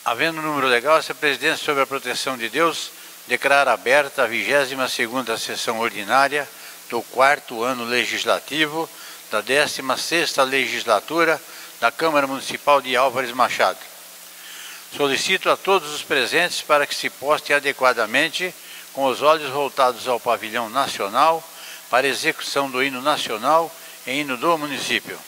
Havendo número legal, essa presidência, sob a proteção de Deus, declara aberta a 22ª sessão ordinária do 4º ano legislativo da 16ª legislatura da Câmara Municipal de Álvares Machado. Solicito a todos os presentes para que se postem adequadamente, com os olhos voltados ao pavilhão nacional, para a execução do hino nacional e hino do município.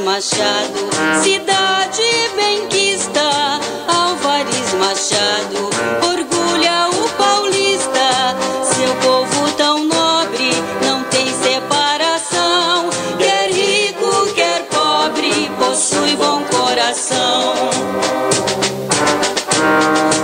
Machado, cidade benquista, Álvares Machado, orgulha o paulista, seu povo tão nobre, não tem separação, quer rico, quer pobre, possui coração.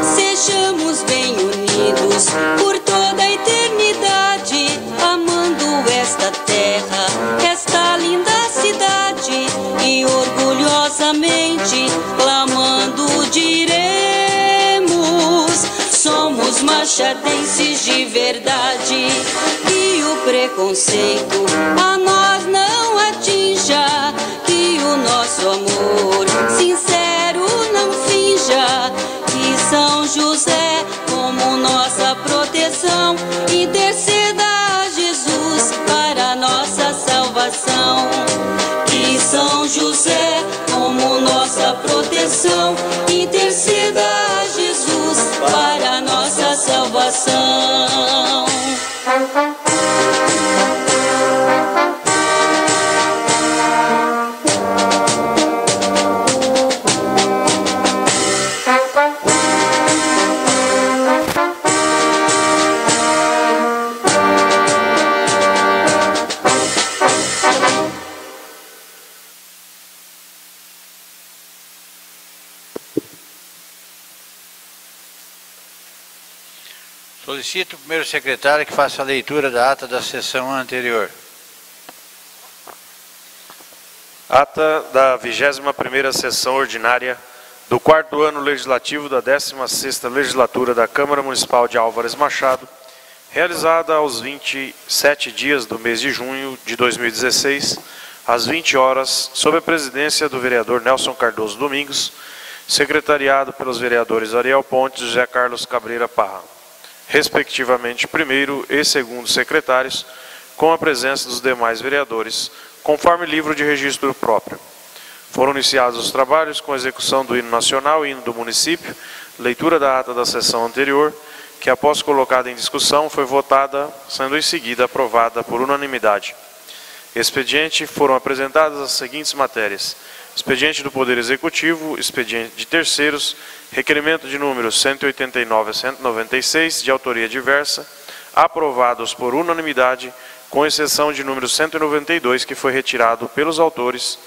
Sejamos bem unidos por toda a eternidade, amando esta terra, esta linda cidade, e orgulhosamente clamando diremos: somos machadenses de verdade. Que o preconceito a nós não atinja, que o nosso amor sincero não finja, que São José como nossa proteção interceda a Jesus para nossa salvação. Que São José como nossa proteção interceda a Jesus para nossa salvação. Solicito o primeiro secretário que faça a leitura da ata da sessão anterior. Ata da 21ª sessão ordinária do 4º ano legislativo da 16ª legislatura da Câmara Municipal de Álvares Machado, realizada aos 27 dias do mês de junho de 2016, às 20 horas, sob a presidência do vereador Nelson Cardoso Domingos, secretariado pelos vereadores Ariel Pontes e José Carlos Cabreira Parra, respectivamente primeiro e segundo secretários, com a presença dos demais vereadores, conforme livro de registro próprio. Foram iniciados os trabalhos com a execução do hino nacional e hino do município, leitura da ata da sessão anterior, que após colocada em discussão foi votada, sendo em seguida aprovada por unanimidade. Expediente foram apresentadas as seguintes matérias: expediente do Poder Executivo, expediente de terceiros, requerimento de números 189 a 196, de autoria diversa, aprovados por unanimidade, com exceção de número 192, que foi retirado pelos autores,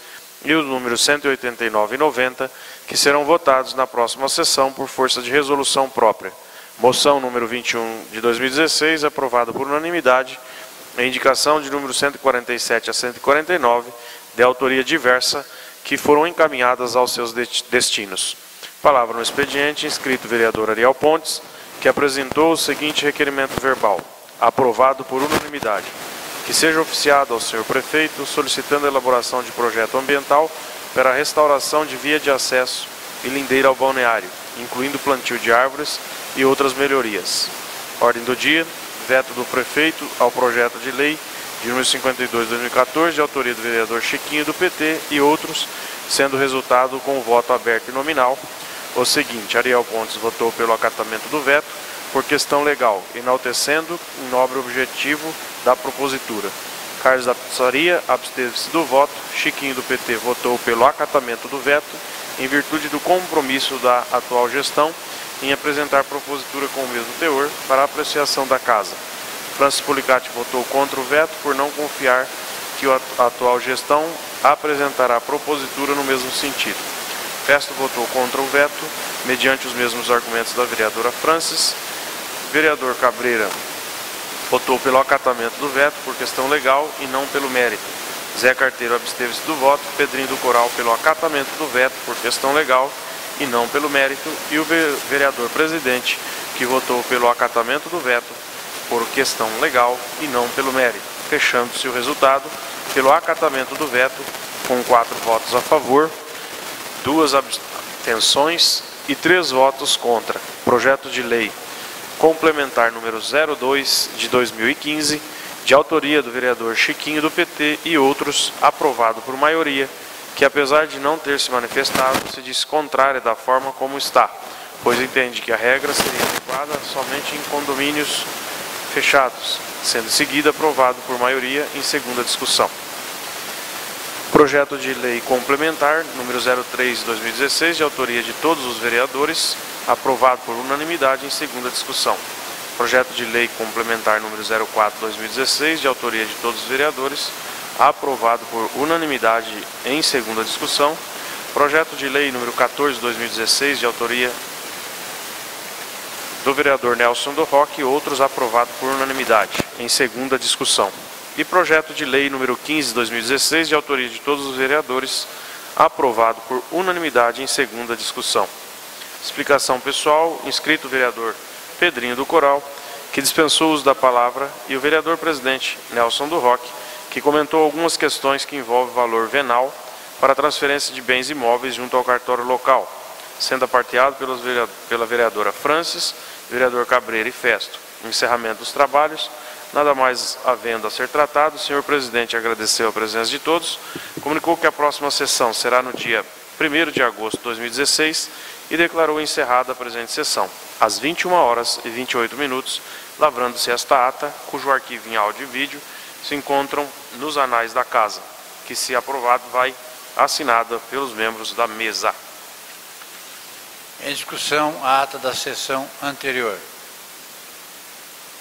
e os números 189 e 90, que serão votados na próxima sessão por força de resolução própria. Moção número 21 de 2016, aprovada por unanimidade, a indicação de número 147 a 149, de autoria diversa, que foram encaminhadas aos seus destinos. Palavra no expediente, inscrito o vereador Ariel Pontes, que apresentou o seguinte requerimento verbal, aprovado por unanimidade: que seja oficiado ao senhor prefeito, solicitando a elaboração de projeto ambiental para a restauração de via de acesso e lindeira ao balneário, incluindo plantio de árvores e outras melhorias. Ordem do dia: veto do prefeito ao projeto de lei de número 52 de 2014, de autoria do vereador Chiquinho do PT e outros, sendo resultado com o voto aberto e nominal o seguinte: Ariel Pontes votou pelo acatamento do veto por questão legal, enaltecendo o nobre objetivo da propositura. Carlos da Pizzaria absteve-se do voto. Chiquinho do PT votou pelo acatamento do veto, em virtude do compromisso da atual gestão em apresentar propositura com o mesmo teor para a apreciação da casa. Francis Policati votou contra o veto por não confiar que a atual gestão apresentará propositura no mesmo sentido. Festo votou contra o veto, mediante os mesmos argumentos da vereadora Francis. Vereador Cabreira votou pelo acatamento do veto por questão legal e não pelo mérito. Zé Carteiro absteve-se do voto. Pedrinho do Coral pelo acatamento do veto por questão legal e não pelo mérito. E o vereador presidente, que votou pelo acatamento do veto por questão legal e não pelo mérito. Fechando-se o resultado pelo acatamento do veto, com 4 votos a favor, 2 abstenções e 3 votos contra. Projeto de lei complementar número 02 de 2015, de autoria do vereador Chiquinho do PT e outros, aprovado por maioria, que apesar de não ter se manifestado, se diz contrária da forma como está, pois entende que a regra seria adequada somente em condomínios fechados, sendo em seguida aprovado por maioria em segunda discussão. Projeto de lei complementar número 03 de 2016, de autoria de todos os vereadores, aprovado por unanimidade em segunda discussão. Projeto de lei complementar número 04 de 2016, de autoria de todos os vereadores, aprovado por unanimidade em segunda discussão. Projeto de lei número 14 de 2016, de autoria do vereador Nelson do Roque e outros, aprovado por unanimidade, em segunda discussão. E projeto de lei número 15 de 2016, de autoria de todos os vereadores, aprovado por unanimidade em segunda discussão. Explicação pessoal, inscrito o vereador Pedrinho do Coral, que dispensou o uso da palavra, e o vereador presidente Nelson do Roque, que comentou algumas questões que envolvem valor venal para transferência de bens imóveis junto ao cartório local, sendo aparteado pela vereadora Francis, vereador Cabreira e Festo. No encerramento dos trabalhos, nada mais havendo a ser tratado, o senhor presidente agradeceu a presença de todos, comunicou que a próxima sessão será no dia 1º de agosto de 2016 e declarou encerrada a presente sessão, às 21h28, lavrando-se esta ata, cujo arquivo em áudio e vídeo se encontram nos anais da casa, que, se aprovado, vai assinada pelos membros da mesa. Em discussão, a ata da sessão anterior.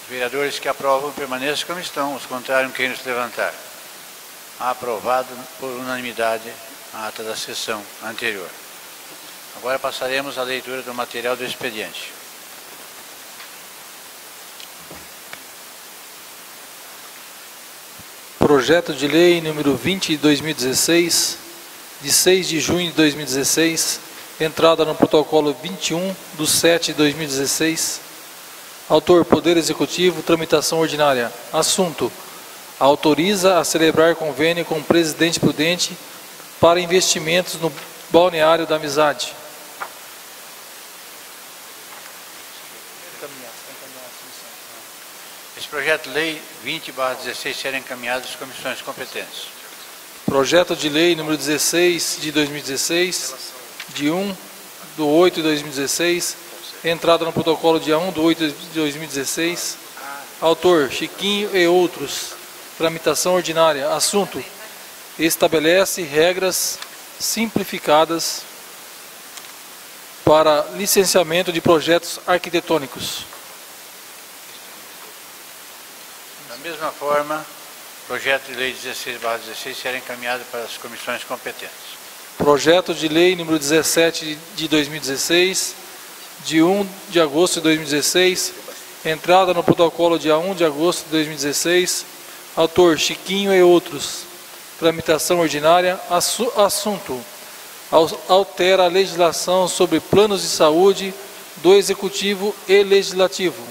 Os vereadores que aprovam permaneçam como estão, os contrários queiram se levantar. Aprovado por unanimidade a ata da sessão anterior. Agora passaremos à leitura do material do expediente. Projeto de lei número 20 de 2016, de 6 de junho de 2016, entrada no protocolo 21 do 7 de 2016. Autor, Poder Executivo, tramitação ordinária. Assunto: autoriza a celebrar convênio com o Presidente Prudente para investimentos no Balneário da Amizade. Esse projeto de lei 20/16 será encaminhado às comissões competentes. Projeto de lei número 16 de 2016, de 1/8 de 2016, entrada no protocolo dia 1/8 de 2016. Autor, Chiquinho e outros. Tramitação ordinária. Assunto: estabelece regras simplificadas para licenciamento de projetos arquitetônicos. Da mesma forma, projeto de lei 16/16 será encaminhado para as comissões competentes. Projeto de lei número 17 de 2016, de 1 de agosto de 2016, entrada no protocolo dia 1 de agosto de 2016, autor Chiquinho e outros, tramitação ordinária, assunto: altera a legislação sobre planos de saúde do Executivo e Legislativo.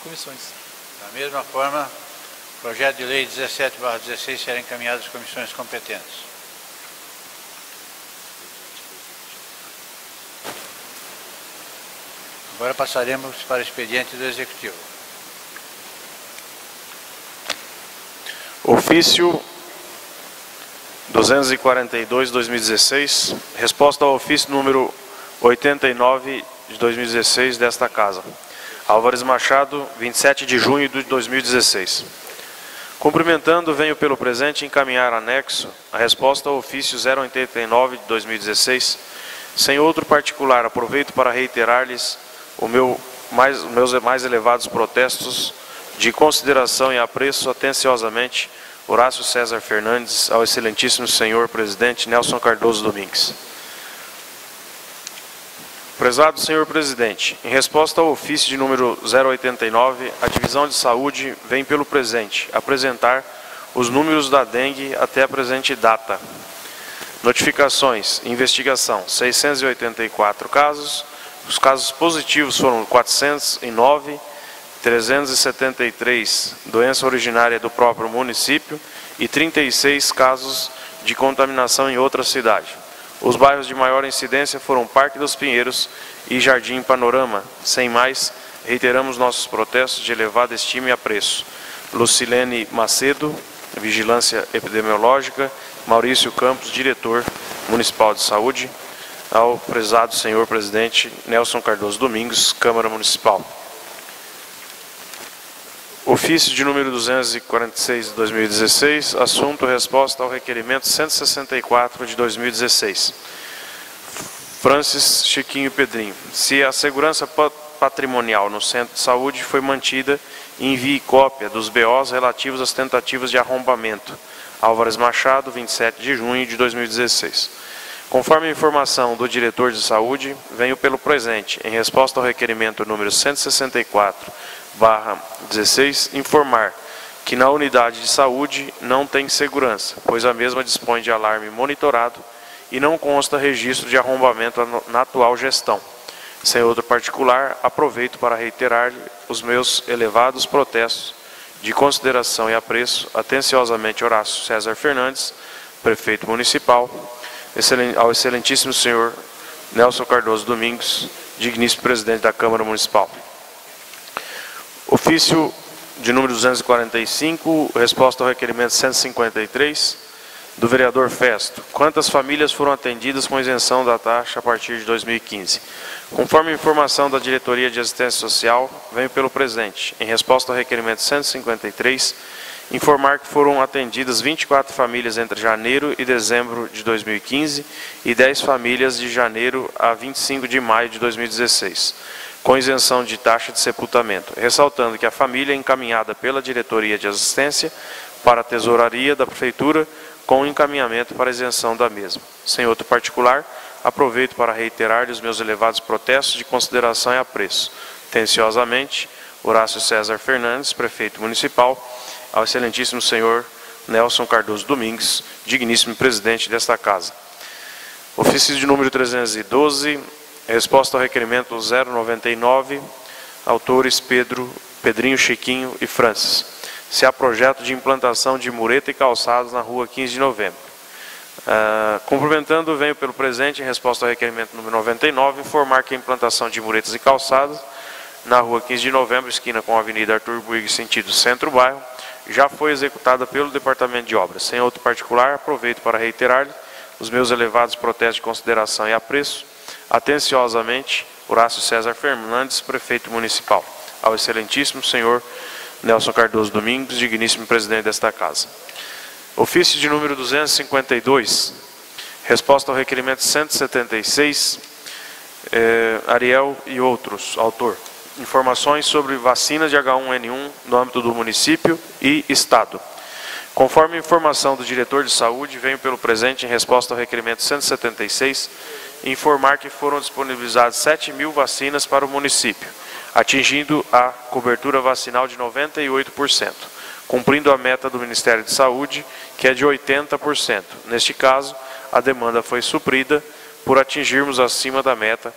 Comissões. Da mesma forma, projeto de lei 17/16 será encaminhado às comissões competentes. Agora passaremos para o expediente do Executivo. Ofício 242/2016, resposta ao ofício número 89 de 2016 desta Casa. Álvares Machado, 27 de junho de 2016. Cumprimentando, venho pelo presente encaminhar anexo a resposta ao ofício 089 de 2016. Sem outro particular, aproveito para reiterar-lhes meus mais elevados protestos de consideração e apreço atenciosamente Horácio César Fernandes ao excelentíssimo senhor presidente Nelson Cardoso Domingues. Prezado senhor presidente, em resposta ao ofício de número 089, a Divisão de Saúde vem pelo presente apresentar os números da dengue até a presente data. Notificações, investigação, 684 casos, os casos positivos foram 409, 373 doença originária do próprio município e 36 casos de contaminação em outra cidade. Os bairros de maior incidência foram Parque dos Pinheiros e Jardim Panorama. Sem mais, reiteramos nossos protestos de elevada estima e apreço. Lucilene Macedo, Vigilância Epidemiológica, Maurício Campos, Diretor Municipal de Saúde, ao prezado senhor presidente Nelson Cardoso Domingues, Câmara Municipal. Ofício de número 246 de 2016, assunto resposta ao requerimento 164 de 2016. Francis Chiquinho Pedrinho. Se a segurança patrimonial no centro de saúde foi mantida, envie cópia dos BOs relativos às tentativas de arrombamento, Álvares Machado, 27 de junho de 2016. Conforme a informação do diretor de saúde, venho pelo presente, em resposta ao requerimento número 164/16, informar que na unidade de saúde não tem segurança, pois a mesma dispõe de alarme monitorado e não consta registro de arrombamento na atual gestão. Sem outro particular, aproveito para reiterar os meus elevados protestos de consideração e apreço, atenciosamente Horácio César Fernandes, prefeito municipal, ao excelentíssimo senhor Nelson Cardoso Domingos, digníssimo presidente da Câmara Municipal. Ofício de número 245, resposta ao requerimento 153, do vereador Festo. Quantas famílias foram atendidas com isenção da taxa a partir de 2015? Conforme a informação da Diretoria de Assistência Social, venho pelo presente, em resposta ao requerimento 153, informar que foram atendidas 24 famílias entre janeiro e dezembro de 2015 e 10 famílias de janeiro a 25 de maio de 2016, com isenção de taxa de sepultamento, ressaltando que a família é encaminhada pela Diretoria de Assistência para a Tesouraria da Prefeitura com encaminhamento para isenção da mesma. Sem outro particular, aproveito para reiterar os meus elevados protestos de consideração e apreço. Atenciosamente, Horácio César Fernandes, prefeito municipal, ao excelentíssimo senhor Nelson Cardoso Domingos, digníssimo presidente desta casa. Ofício de número 312, resposta ao requerimento 099, autores Pedrinho, Chiquinho e Francis. Se há projeto de implantação de mureta e calçados na rua 15 de novembro. Cumprimentando, venho pelo presente, em resposta ao requerimento número 99, informar que a implantação de muretas e calçados na rua 15 de novembro, esquina com a Avenida Arthur Buig, sentido centro-bairro, já foi executada pelo Departamento de Obras. Sem outro particular, aproveito para reiterar os meus elevados protestos de consideração e apreço. Atenciosamente, Horácio César Fernandes, prefeito municipal. Ao excelentíssimo senhor Nelson Cardoso Domingos, digníssimo presidente desta casa. Ofício de número 252, resposta ao requerimento 176, Ariel e outros, autor. Informações sobre vacinas de H1N1 no âmbito do município e estado. Conforme informação do diretor de saúde, venho pelo presente, em resposta ao requerimento 176, informar que foram disponibilizadas 7.000 vacinas para o município, atingindo a cobertura vacinal de 98%, cumprindo a meta do Ministério de Saúde, que é de 80%. Neste caso, a demanda foi suprida por atingirmos acima da meta,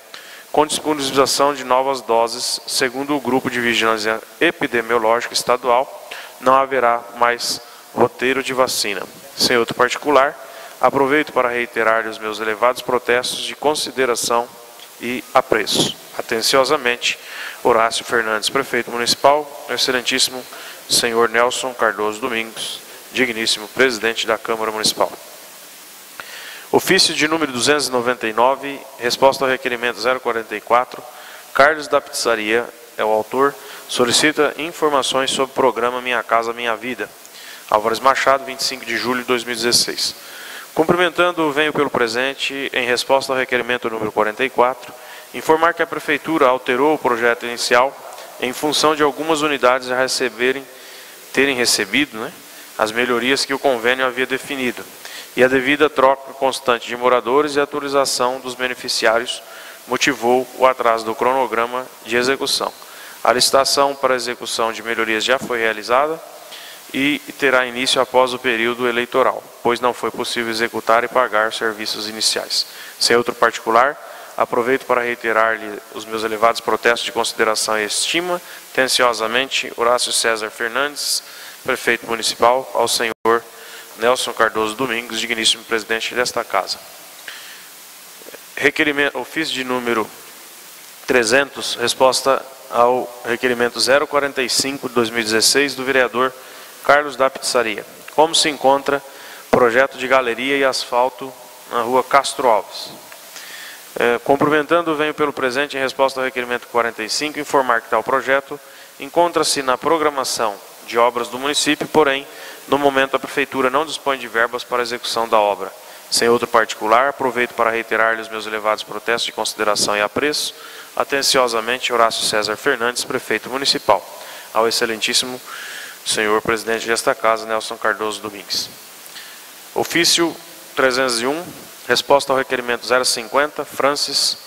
com disponibilização de novas doses, segundo o Grupo de Vigilância Epidemiológica Estadual, não haverá mais roteiro de vacina. Sem outro particular, aproveito para reiterar os meus elevados protestos de consideração e apreço. Atenciosamente, Horácio Fernandes, prefeito municipal, excelentíssimo senhor Nelson Cardoso Domingos, digníssimo presidente da Câmara Municipal. Ofício de número 299, resposta ao requerimento 044, Carlos da Pizzaria, é o autor, solicita informações sobre o programa Minha Casa Minha Vida. Álvares Machado, 25 de julho de 2016. Cumprimentando, venho pelo presente, em resposta ao requerimento número 44, informar que a Prefeitura alterou o projeto inicial em função de algumas unidades a terem recebido as melhorias que o convênio havia definido, e a devida troca constante de moradores e atualização dos beneficiários motivou o atraso do cronograma de execução. A licitação para a execução de melhorias já foi realizada e terá início após o período eleitoral, pois não foi possível executar e pagar os serviços iniciais. Sem outro particular, aproveito para reiterar-lhe os meus elevados protestos de consideração e estima, atenciosamente, Horácio César Fernandes, prefeito municipal, ao senhor Nelson Cardoso Domingos, digníssimo presidente desta casa. Ofício de número 300, resposta ao requerimento 045 de 2016 do vereador Carlos da Pizzaria. Como se encontra projeto de galeria e asfalto na rua Castro Alves? Cumprimentando, venho pelo presente, em resposta ao requerimento 45, informar que tal projeto encontra-se na programação de obras do município, porém, no momento a Prefeitura não dispõe de verbas para a execução da obra. Sem outro particular, aproveito para reiterar-lhe os meus elevados protestos de consideração e apreço, atenciosamente, Horácio César Fernandes, prefeito municipal. Ao excelentíssimo senhor presidente desta casa, Nelson Cardoso Domingos. Ofício 301, resposta ao requerimento 050, Francis,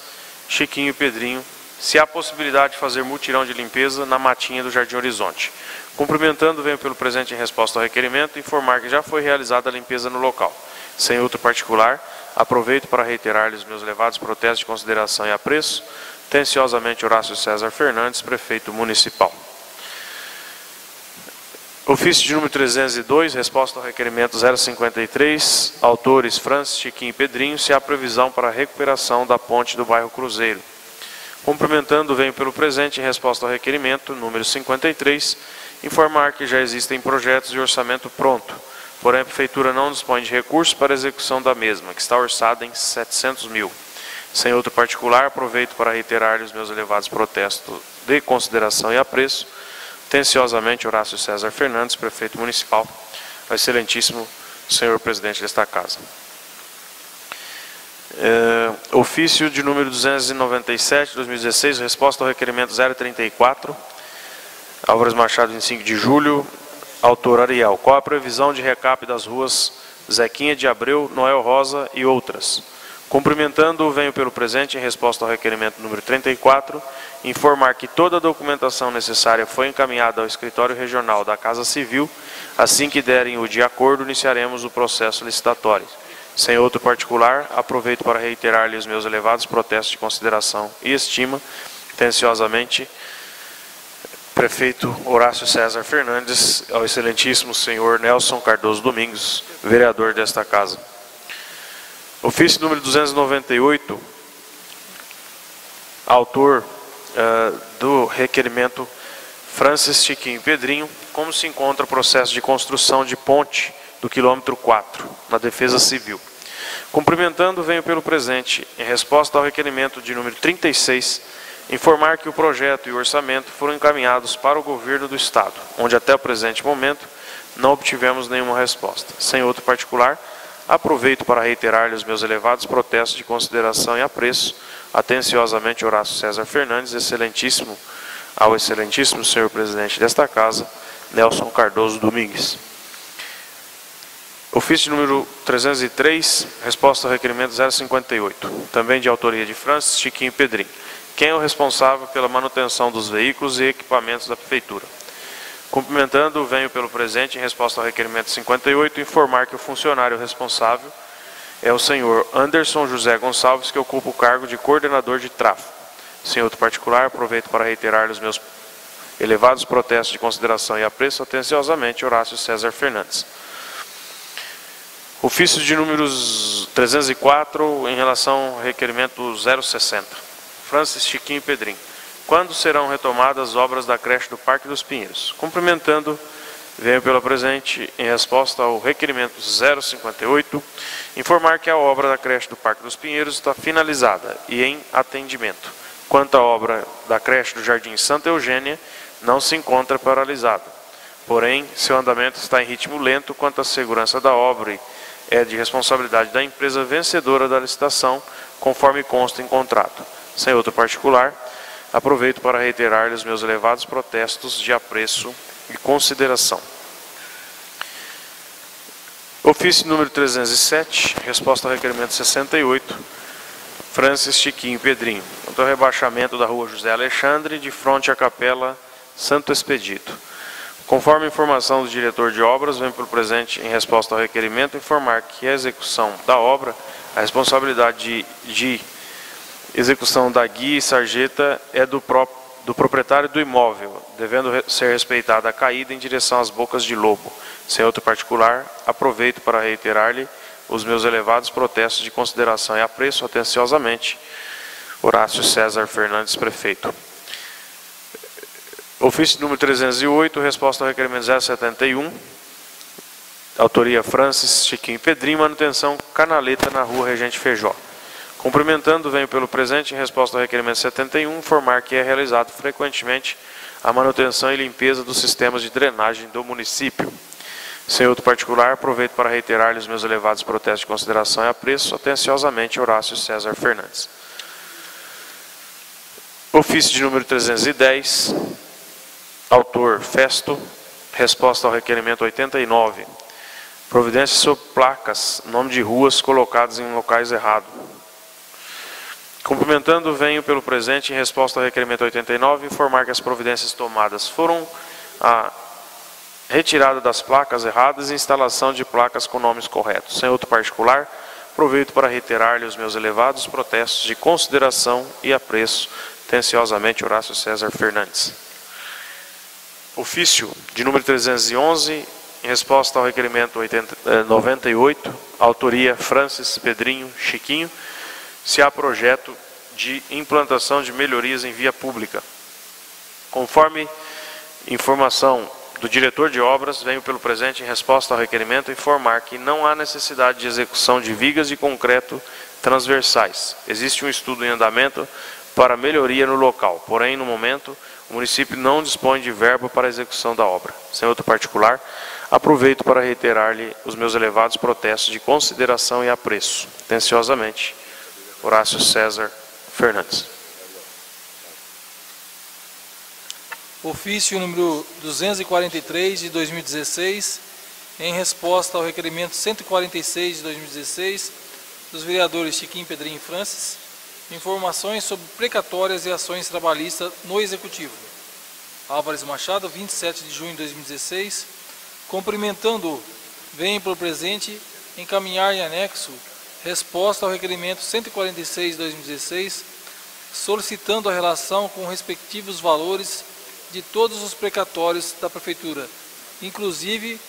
Chiquinho e Pedrinho, se há possibilidade de fazer mutirão de limpeza na matinha do Jardim Horizonte. Cumprimentando, venho pelo presente em resposta ao requerimento informar que já foi realizada a limpeza no local. Sem outro particular, aproveito para reiterar-lhes meus elevados protestos de consideração e apreço. Atenciosamente, Horácio César Fernandes, prefeito municipal. Ofício de número 302, resposta ao requerimento 053, autores Francis, Chiquinho e Pedrinho, se há previsão para a recuperação da ponte do bairro Cruzeiro. Cumprimentando, venho pelo presente em resposta ao requerimento número 53, informar que já existem projetos de orçamento pronto, porém a Prefeitura não dispõe de recursos para a execução da mesma, que está orçada em 700 mil. Sem outro particular, aproveito para reiterar-lhe os meus elevados protestos de consideração e apreço. Atenciosamente, Horácio César Fernandes, prefeito municipal, ao excelentíssimo senhor presidente desta casa. Ofício de número 297, 2016, resposta ao requerimento 034, Álvares Machado, 25 de julho, autor Ariel. Qual a previsão de recap das ruas Zequinha de Abreu, Noel Rosa e outras? Cumprimentando, venho pelo presente em resposta ao requerimento número 34, informar que toda a documentação necessária foi encaminhada ao escritório regional da Casa Civil. Assim que derem o de acordo, iniciaremos o processo licitatório. Sem outro particular, aproveito para reiterar-lhe os meus elevados protestos de consideração e estima. Atenciosamente, prefeito Horácio César Fernandes, ao excelentíssimo senhor Nelson Cardoso Domingos, vereador desta casa. Ofício número 298, autor do requerimento Francis, Chiquinho e Pedrinho, como se encontra o processo de construção de ponte do quilômetro 4, na Defesa Civil. Cumprimentando, venho pelo presente, em resposta ao requerimento de número 36, informar que o projeto e o orçamento foram encaminhados para o governo do Estado, onde até o presente momento não obtivemos nenhuma resposta. Sem outro particular, aproveito para reiterar-lhe os meus elevados protestos de consideração e apreço. Atenciosamente, Horácio César Fernandes, excelentíssimo, ao excelentíssimo senhor presidente desta casa, Nelson Cardoso Domingues. Ofício número 303, resposta ao requerimento 058, também de autoria de Francis, Chiquinho e Pedrinho. Quem é o responsável pela manutenção dos veículos e equipamentos da Prefeitura? Cumprimentando, venho pelo presente, em resposta ao requerimento 58, informar que o funcionário responsável é o senhor Anderson José Gonçalves, que ocupa o cargo de coordenador de tráfego. Sem outro particular, aproveito para reiterar os meus elevados protestos de consideração e apreço. Atenciosamente, Horácio César Fernandes. Ofício de números 304, em relação ao requerimento 060. Francis, Chiquinho e Pedrinho. Quando serão retomadas as obras da creche do Parque dos Pinheiros? Cumprimentando, venho pela presente, em resposta ao requerimento 058, informar que a obra da creche do Parque dos Pinheiros está finalizada e em atendimento. Quanto à obra da creche do Jardim Santa Eugênia, não se encontra paralisada. Porém, seu andamento está em ritmo lento quanto à segurança da obra e é de responsabilidade da empresa vencedora da licitação, conforme consta em contrato. Sem outro particular, aproveito para reiterar-lhe os meus elevados protestos de apreço e consideração. Ofício número 307, resposta ao requerimento 68, Francis, Chiquinho e Pedrinho. Quanto ao rebaixamento da rua José Alexandre, de frente à capela Santo Expedito. Conforme informação do diretor de obras, venho pelo presente, em resposta ao requerimento, informar que a execução da obra, a responsabilidade de execução da guia e sarjeta é do proprietário do imóvel, devendo ser respeitada a caída em direção às bocas de lobo. Sem outro particular, aproveito para reiterar-lhe os meus elevados protestos de consideração e apreço. Atenciosamente, Horácio César Fernandes, prefeito. Ofício número 308, resposta ao requerimento 071, autoria Francis, Chiquinho e Pedrinho, manutenção canaleta na rua Regente Feijó. Cumprimentando, venho pelo presente, em resposta ao requerimento 71, informar que é realizado frequentemente a manutenção e limpeza dos sistemas de drenagem do município. Sem outro particular, aproveito para reiterar-lhe os meus elevados protestos de consideração e apreço. Atenciosamente, Horácio César Fernandes. Ofício de número 310, autor Festo, resposta ao requerimento 89, Providência sobre placas, nome de ruas colocadas em locais errados. Cumprimentando, venho pelo presente, em resposta ao requerimento 89, informar que as providências tomadas foram a retirada das placas erradas e instalação de placas com nomes corretos. Sem outro particular, aproveito para reiterar-lhe os meus elevados protestos de consideração e apreço. Atenciosamente, Horácio César Fernandes. Ofício de número 311, em resposta ao requerimento 98, autoria Francis Pedrinho Chiquinho, se há projeto de implantação de melhorias em via pública. Conforme informação do diretor de obras, venho pelo presente, em resposta ao requerimento, informar que não há necessidade de execução de vigas de concreto transversais. Existe um estudo em andamento para melhoria no local, porém, no momento, o município não dispõe de verba para a execução da obra. Sem outro particular, aproveito para reiterar-lhe os meus elevados protestos de consideração e apreço. Atenciosamente, Horácio César Fernandes. Ofício número 243 de 2016, em resposta ao requerimento 146 de 2016, dos vereadores Chiquinho Pedrinho e Francis, informações sobre precatórias e ações trabalhistas no Executivo. Álvares Machado, 27 de junho de 2016, cumprimentando, venho pelo presente encaminhar em anexo resposta ao requerimento 146 de 2016, solicitando a relação com respectivos valores de todos os precatórios da Prefeitura, inclusive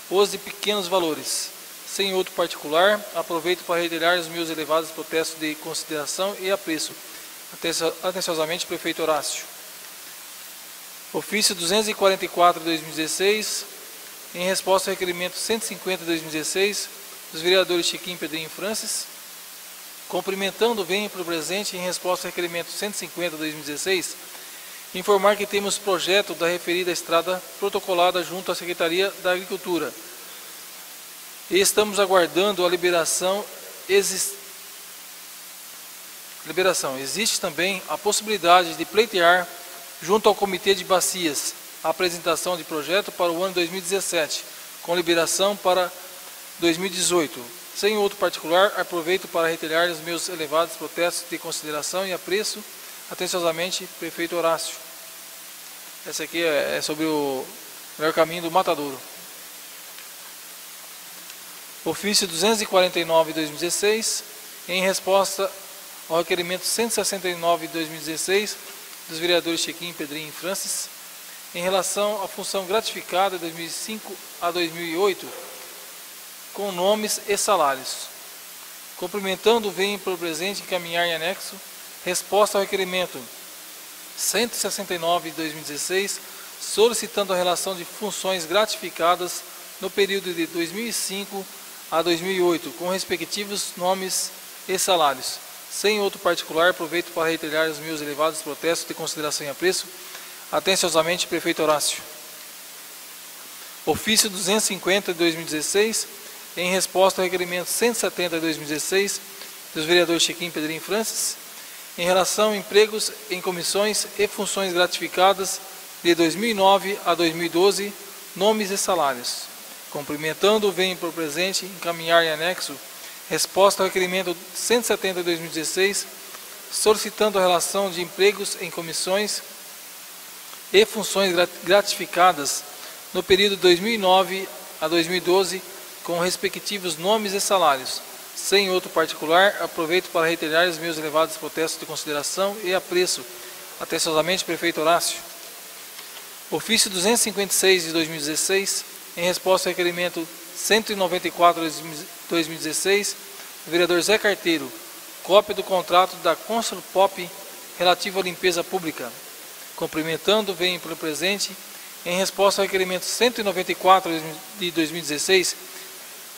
os de pequenos valores. Sem outro particular, aproveito para reiterar os meus elevados protestos de consideração e apreço. Atenciosamente, Prefeito Horácio. Ofício 244 de 2016, em resposta ao requerimento 150 de 2016, dos vereadores Chiquinho Pedrinho e Francis, cumprimentando, venho para o presente, em resposta ao requerimento 150 de 2016, informar que temos projeto da referida estrada protocolada junto à Secretaria da Agricultura, e estamos aguardando a liberação. Existe também a possibilidade de pleitear junto ao Comitê de Bacias a apresentação de projeto para o ano 2017, com liberação para 2018. Sem outro particular, aproveito para reiterar os meus elevados protestos de consideração e apreço. Atenciosamente, Prefeito Horácio. Essa aqui é sobre o melhor caminho do Matadouro. Ofício 249 de 2016, em resposta ao requerimento 169 de 2016, dos vereadores Chiquinho, Pedrinho e Francis, em relação à função gratificada de 2005 a 2008, com nomes e salários. Cumprimentando, venho pelo presente encaminhar em anexo resposta ao requerimento 169 de 2016, solicitando a relação de funções gratificadas no período de 2005 a 2008, com respectivos nomes e salários. Sem outro particular, aproveito para reiterar os meus elevados protestos de consideração e apreço. Atenciosamente, Prefeito Horácio. Ofício 250 de 2016, em resposta ao requerimento 170 de 2016, dos vereadores Chiquinho, Pedrinho e Francis, em relação a empregos em comissões e funções gratificadas de 2009 a 2012, nomes e salários. Cumprimentando, venho por presente encaminhar em anexo resposta ao requerimento 170 de 2016, solicitando a relação de empregos em comissões e funções gratificadas no período 2009 a 2012, com respectivos nomes e salários. Sem outro particular, aproveito para reiterar os meus elevados protestos de consideração e apreço. Atenciosamente, Prefeito Horácio. Ofício 256 de 2016, em resposta ao requerimento 194 de 2016, do vereador Zé Carteiro, cópia do contrato da Construpop relativo à limpeza pública. Cumprimentando, venho pelo presente, em resposta ao requerimento 194 de 2016,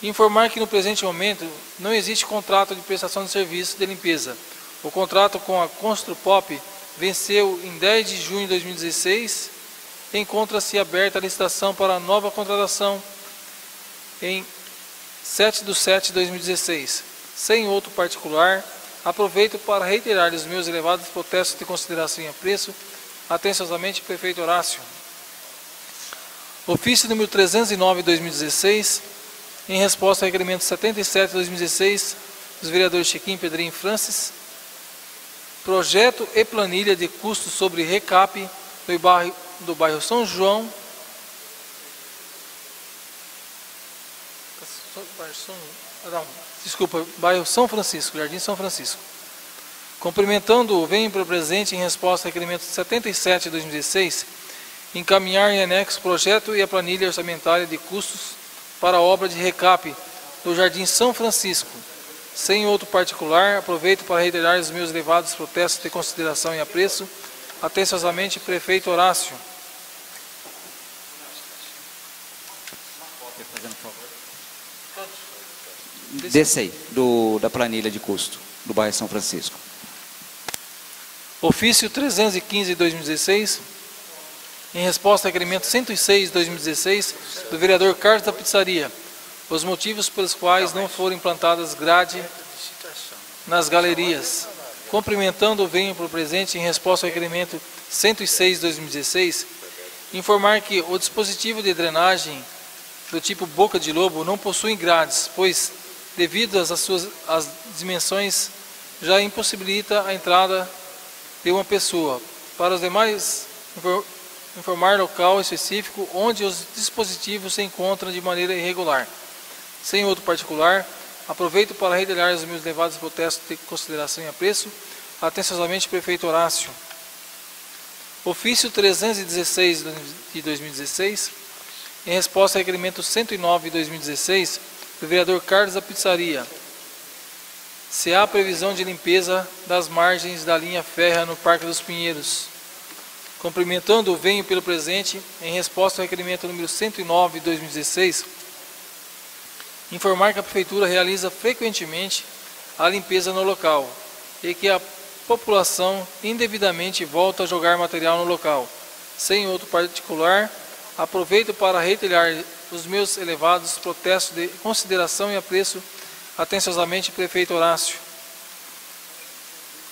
informar que no presente momento não existe contrato de prestação de serviço de limpeza. O contrato com a Construpop venceu em 10 de junho de 2016, encontra-se aberta a licitação para nova contratação em 7/7 de 2016. Sem outro particular, aproveito para reiterar os meus elevados protestos de consideração e apreço. Atenciosamente, Prefeito Horácio. Ofício número 309 de 2016, em resposta ao requerimento 77 de 2016, dos vereadores Chiquinho, Pedrinho e Francis, projeto e planilha de custos sobre recap do bairro São João, bairro São Francisco, Jardim São Francisco. Cumprimentando, venho para o presente em resposta ao requerimento 77 de 2016, encaminhar em anexo o projeto e a planilha orçamentária de custos para a obra de recap do Jardim São Francisco. Sem outro particular, aproveito para reiterar os meus elevados protestos de consideração e apreço. Atenciosamente, prefeito Horácio. Desse aí, da planilha de custo do bairro São Francisco. Ofício 315 de 2016, em resposta ao requerimento 106 de 2016, do vereador Carlos da Pizzaria, os motivos pelos quais não foram implantadas grade nas galerias. Cumprimentando, venho para o presente em resposta ao requerimento 106 de 2016, informar que o dispositivo de drenagem do tipo boca de lobo não possui grades, pois, devido às dimensões, já impossibilita a entrada de uma pessoa. Para os demais, informar local específico onde os dispositivos se encontram de maneira irregular. Sem outro particular, aproveito para reiterar os meus elevados protestos de consideração e apreço. Atenciosamente, prefeito Horácio. Ofício 316 de 2016, em resposta ao requerimento 109 de 2016, do vereador Carlos da Pizzaria. Se há previsão de limpeza das margens da linha férrea no Parque dos Pinheiros. Cumprimentando, venho pelo presente, em resposta ao requerimento número 109 de 2016, informar que a Prefeitura realiza frequentemente a limpeza no local e que a população indevidamente volta a jogar material no local. Sem outro particular, aproveito para reiterar os meus elevados protestos de consideração e apreço. Atenciosamente, prefeito Horácio.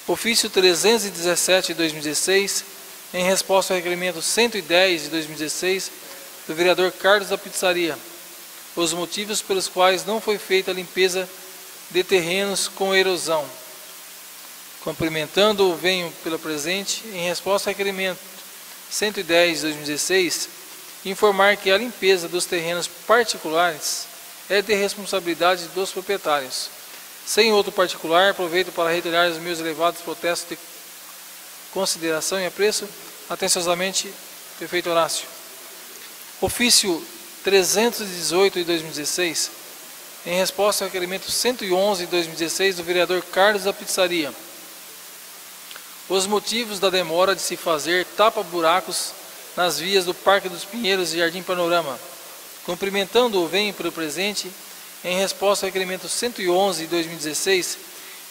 Ofício 317 de 2016, em resposta ao requerimento 110 de 2016, do vereador Carlos da Pizzaria, os motivos pelos quais não foi feita a limpeza de terrenos com erosão. Cumprimentando, venho pelo presente, em resposta ao requerimento 110 de 2016, informar que a limpeza dos terrenos particulares é de responsabilidade dos proprietários. Sem outro particular, aproveito para reiterar os meus elevados protestos de consideração e apreço. Atenciosamente, prefeito Horácio. Ofício 318 de 2016, em resposta ao requerimento 111 de 2016 do vereador Carlos da Pizzaria. Os motivos da demora de se fazer tapa-buracos nas vias do Parque dos Pinheiros e Jardim Panorama. Cumprimentando-o, venho pelo presente, em resposta ao requerimento 111 de 2016,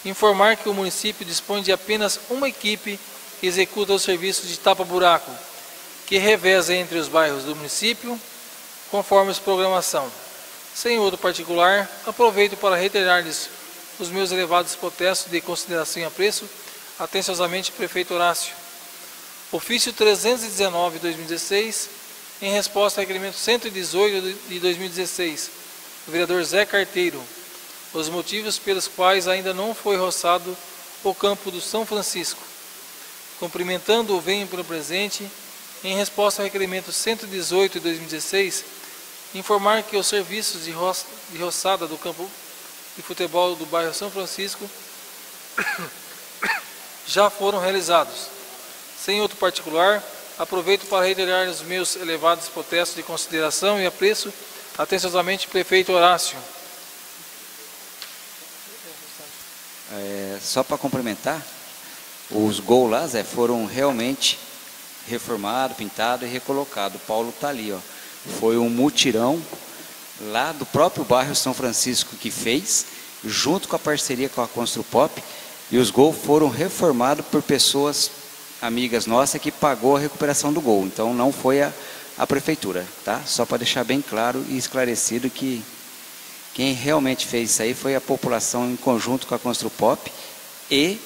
informar que o município dispõe de apenas uma equipe que executa os serviços de tapa-buraco, que reveza entre os bairros do município, conforme a programação. Sem outro particular, aproveito para reiterar-lhes os meus elevados protestos de consideração e apreço. Atenciosamente, prefeito Horácio. Ofício 319 de 2016, em resposta ao requerimento 118 de 2016, do vereador Zé Carteiro, os motivos pelos quais ainda não foi roçado o campo do São Francisco. Cumprimentando, venho pelo presente, em resposta ao requerimento 118 de 2016, informar que os serviços de roçada do campo de futebol do bairro São Francisco já foram realizados. Sem outro particular, aproveito para reiterar os meus elevados protestos de consideração e apreço. Atenciosamente, prefeito Horácio. Só para complementar, os gols lá, Zé, foram realmente reformados, pintados e recolocados. O Paulo está ali, ó. Foi um mutirão lá do próprio bairro São Francisco que fez, junto com a parceria com a Construpop, e os gols foram reformados por pessoas amigas nossas que pagou a recuperação do gol. Então não foi a prefeitura, tá? Só para deixar bem claro e esclarecido que quem realmente fez isso aí foi a população em conjunto com a Construpop, e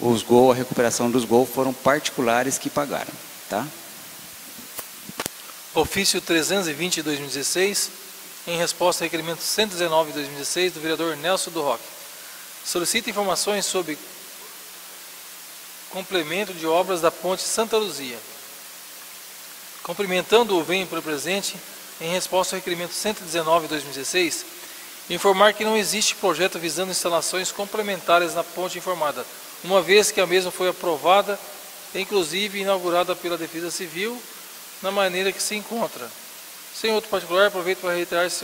os gols, a recuperação dos gols foram particulares que pagaram, tá? Ofício 320 de 2016, em resposta ao requerimento 119 de 2016 do vereador Nelson do Roque. Solicita informações sobre complemento de obras da ponte Santa Luzia. Cumprimentando-o, venho pelo presente, em resposta ao requerimento 119 de 2016, informar que não existe projeto visando instalações complementares na ponte informada, uma vez que a mesma foi aprovada, inclusive inaugurada pela Defesa Civil, na maneira que se encontra. Sem outro particular, aproveito para reiterar os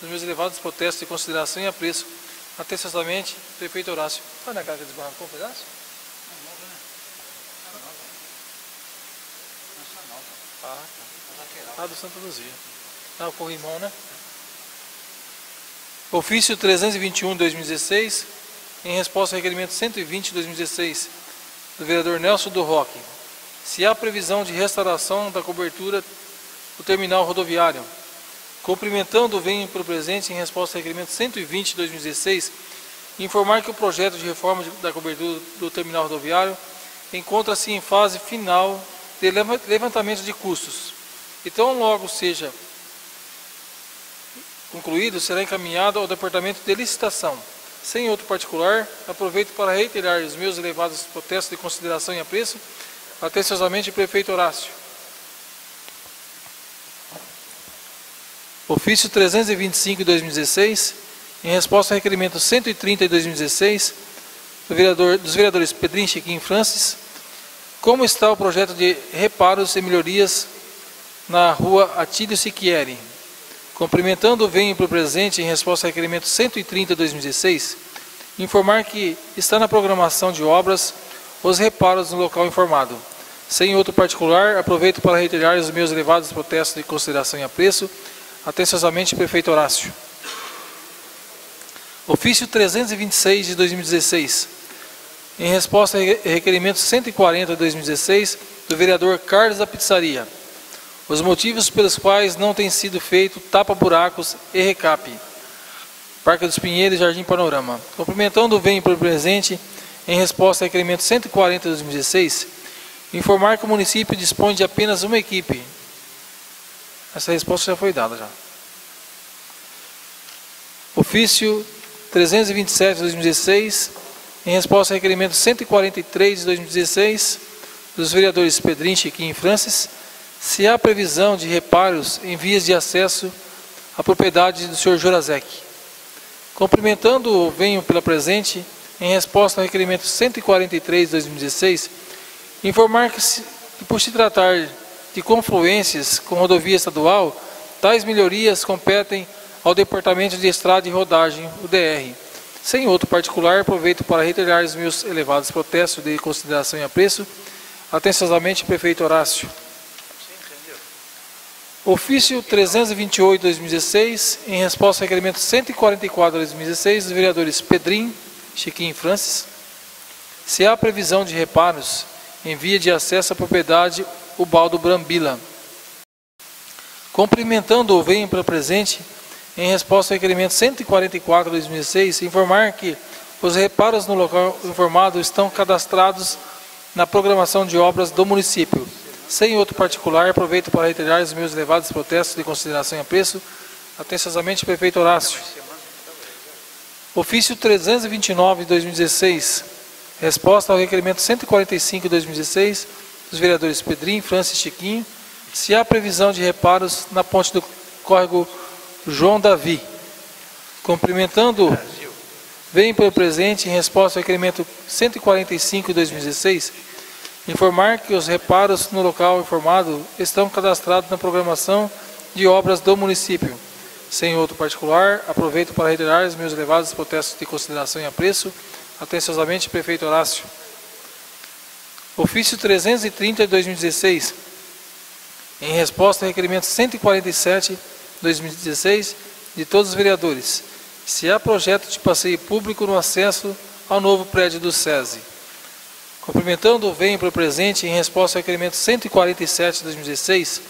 meus elevados protestos de consideração e apreço. Atenciosamente, prefeito Horácio. Foi na casa que desbarrancou um pedaço? Do Santa Luzia. O corrimão, né? Ofício 321 de 2016, em resposta ao requerimento 120 de 2016, do vereador Nelson do Roque. Se há previsão de restauração da cobertura do terminal rodoviário. Cumprimentando, venho pelo presente, em resposta ao requerimento 120 de 2016, informar que o projeto de reforma da cobertura do terminal rodoviário encontra-se em fase final de levantamento de custos. Então, logo seja concluído, será encaminhado ao departamento de licitação. Sem outro particular, aproveito para reiterar os meus elevados protestos de consideração e apreço. Atenciosamente, prefeito Horácio. Ofício 325 de 2016, em resposta ao requerimento 130 de 2016, dos vereadores Pedrinho, Chiquinho e Francis, como está o projeto de reparos e melhorias na rua Atílio Siquieri? Cumprimentando, venho para o presente, em resposta ao requerimento 130 de 2016, informar que está na programação de obras os reparos no local informado. Sem outro particular, aproveito para reiterar os meus elevados protestos de consideração e apreço. Atenciosamente, prefeito Horácio. Ofício 326 de 2016, em resposta ao requerimento 140 de 2016, do vereador Carlos da Pizzaria. Os motivos pelos quais não tem sido feito tapa-buracos e recape. Parque dos Pinheiros e Jardim Panorama. Cumprimentando, venho pelo presente, em resposta ao requerimento 140 de 2016, informar que o município dispõe de apenas uma equipe. Essa resposta já foi dada já. Ofício 327 de 2016, em resposta ao requerimento 143 de 2016, dos vereadores Pedrinho, Chiquinho e Francis, se há previsão de reparos em vias de acesso à propriedade do senhor Jorazek. Cumprimentando, venho pela presente, em resposta ao requerimento 143 de 2016, informar que, por se tratar de confluências com rodovia estadual, tais melhorias competem ao Departamento de Estrada e Rodagem, o DR. Sem outro particular, aproveito para reiterar os meus elevados protestos de consideração e apreço. Atenciosamente, prefeito Horácio. Ofício 328 de 2016, em resposta ao requerimento 144 de 2016, dos vereadores Pedrinho, Chiquinho e Francis, se há previsão de reparos em via de acesso à propriedade Ubaldo Brambila. Cumprimentando, venho para presente, em resposta ao requerimento 144 de 2016, informar que os reparos no local informado estão cadastrados na programação de obras do município. Sem outro particular, aproveito para reiterar os meus elevados protestos de consideração e apreço. Atenciosamente, prefeito Horácio. Ofício 329 de 2016, resposta ao requerimento 145 de 2016, dos vereadores Pedrinho, Francis e Chiquinho, se há previsão de reparos na ponte do córrego João Davi. Cumprimentando, venho pelo presente, em resposta ao requerimento 145 de 2016, informar que os reparos no local informado estão cadastrados na programação de obras do município. Sem outro particular, aproveito para reiterar os meus elevados protestos de consideração e apreço. Atenciosamente, prefeito Horácio. Ofício 330 de 2016, em resposta ao requerimento 147 de 2016 de todos os vereadores, se há projeto de passeio público no acesso ao novo prédio do SESI. Cumprimentando, venho para o presente, em resposta ao requerimento 147 de 2016,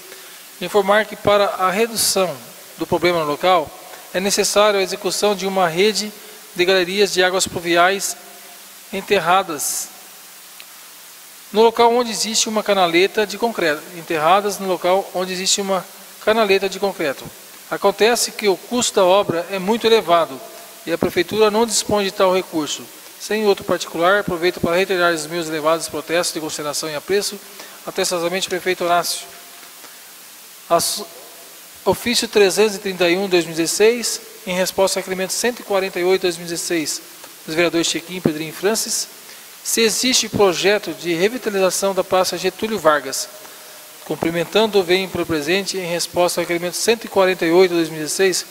informar que para a redução do problema no local, é necessário a execução de uma rede de galerias de águas pluviais enterradas no local onde existe uma canaleta de concreto, Acontece que o custo da obra é muito elevado e a Prefeitura não dispõe de tal recurso. Sem outro particular, aproveito para reiterar os meus elevados protestos de consideração e apreço, atestosamente, Prefeito Horácio. Ofício 331/2016, em resposta ao requerimento 148/2016, dos vereadores Chequim, Pedrinho e Francis, se existe projeto de revitalização da Praça Getúlio Vargas. Cumprimentando o venho pelo presente, em resposta ao requerimento 148/2016,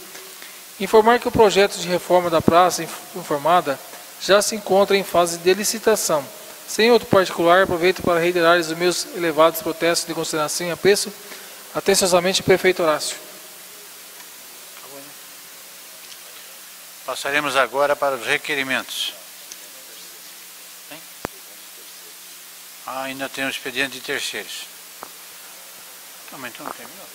informar que o projeto de reforma da praça informada já se encontra em fase de licitação. Sem outro particular, aproveito para reiterar os meus elevados protestos de consideração e apreço, atenciosamente, Prefeito Horácio. Passaremos agora para os requerimentos. Ainda tem o expediente de terceiros. Então terminou.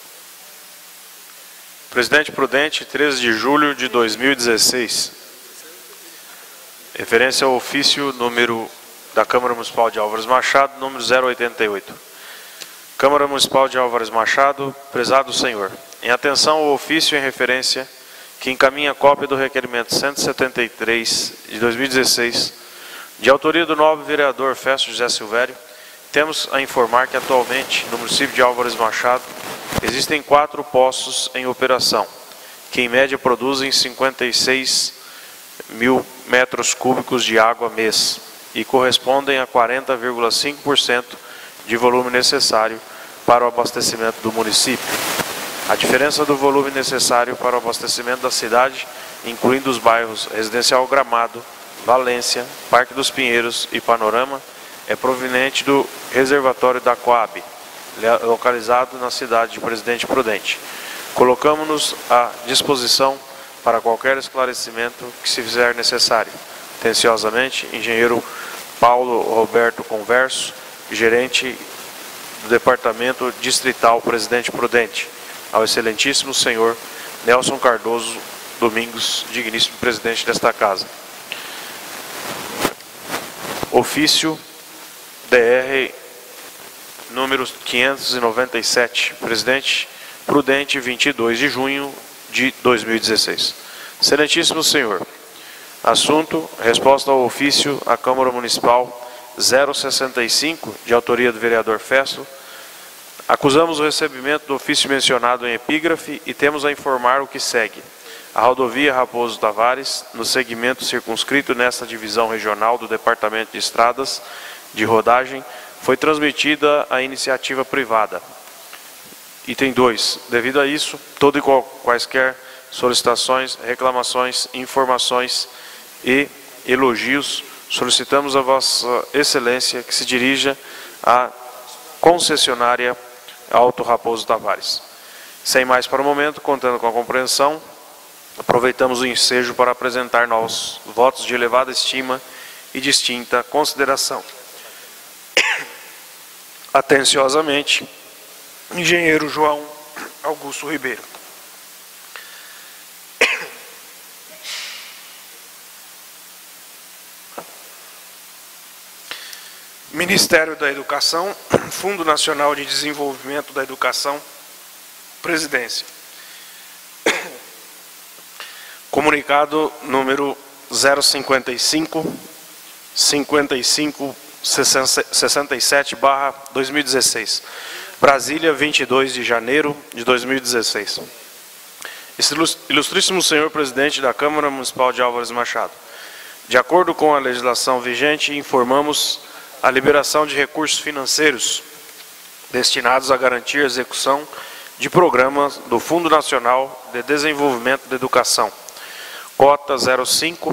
Presidente prudente, 13 de julho de 2016. Referência ao ofício número da Câmara Municipal de Álvares Machado, número 088. Câmara Municipal de Álvares Machado, prezado senhor, em atenção ao ofício em referência que encaminha cópia do requerimento 173 de 2016, de autoria do nobre vereador Festo José Silvério, temos a informar que atualmente no município de Álvares Machado existem 4 poços em operação, que em média produzem 56 mil metros cúbicos de água mês e correspondem a 40,5% de volume necessário para o abastecimento do município. A diferença do volume necessário para o abastecimento da cidade, incluindo os bairros Residencial Gramado, Valência, Parque dos Pinheiros e Panorama, é proveniente do reservatório da Coab, localizado na cidade de Presidente Prudente. Colocamos-nos à disposição para qualquer esclarecimento que se fizer necessário. Atenciosamente, engenheiro Paulo Roberto Converso, gerente do Departamento Distrital Presidente Prudente. Ao excelentíssimo senhor Nelson Cardoso Domingos, digníssimo presidente desta casa. Ofício DR número 597, Presidente Prudente, 22 de junho de 2016. Excelentíssimo senhor, assunto, resposta ao ofício à Câmara Municipal 065, de autoria do vereador Festo. Acusamos o recebimento do ofício mencionado em epígrafe e temos a informar o que segue. A rodovia Raposo Tavares, no segmento circunscrito nesta divisão regional do Departamento de Estradas de Rodagem, foi transmitida à iniciativa privada. Item 2. Devido a isso, todo e quaisquer solicitações, reclamações, informações e elogios, solicitamos a Vossa Excelência que se dirija à concessionária Alto Raposo Tavares. Sem mais para o momento, contando com a compreensão, aproveitamos o ensejo para apresentar nossos votos de elevada estima e distinta consideração. Atenciosamente, engenheiro João Augusto Ribeiro. Ministério da Educação, Fundo Nacional de Desenvolvimento da Educação, Presidência. Comunicado número 055-67/2016. Brasília, 22 de janeiro de 2016. Ilustríssimo senhor presidente da Câmara Municipal de Álvares Machado, de acordo com a legislação vigente, informamos a liberação de recursos financeiros destinados a garantir a execução de programas do Fundo Nacional de Desenvolvimento da Educação. Cota 05,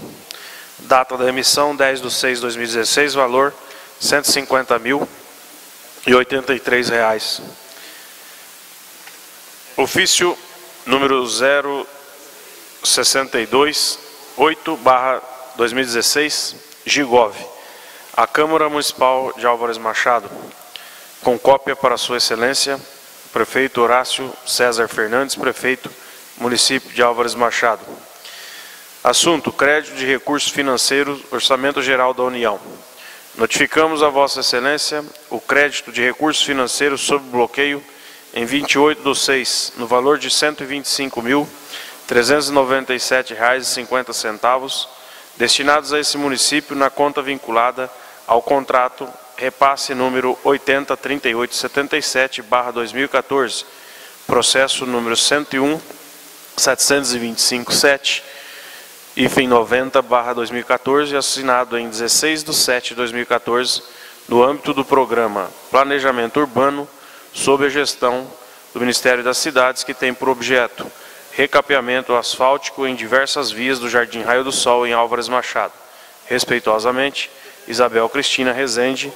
data da emissão 10/6/2016, valor R$ 150.083. Ofício número 062-8/2016, Gigov. A Câmara Municipal de Álvares Machado, com cópia para Sua Excelência, Prefeito Horácio César Fernandes, Prefeito, Município de Álvares Machado. Assunto, crédito de recursos financeiros, Orçamento Geral da União. Notificamos a Vossa Excelência o crédito de recursos financeiros sob bloqueio em 28/6, no valor de R$ 125.397,50, destinados a esse município na conta vinculada ao contrato repasse número 803877/2014, processo número 101.725.7, hífen 90/2014, assinado em 16/7/2014, no âmbito do programa Planejamento Urbano, sob a gestão do Ministério das Cidades, que tem por objeto recapeamento asfáltico em diversas vias do Jardim Raio do Sol, em Álvares Machado. Respeitosamente, Isabel Cristina Rezende,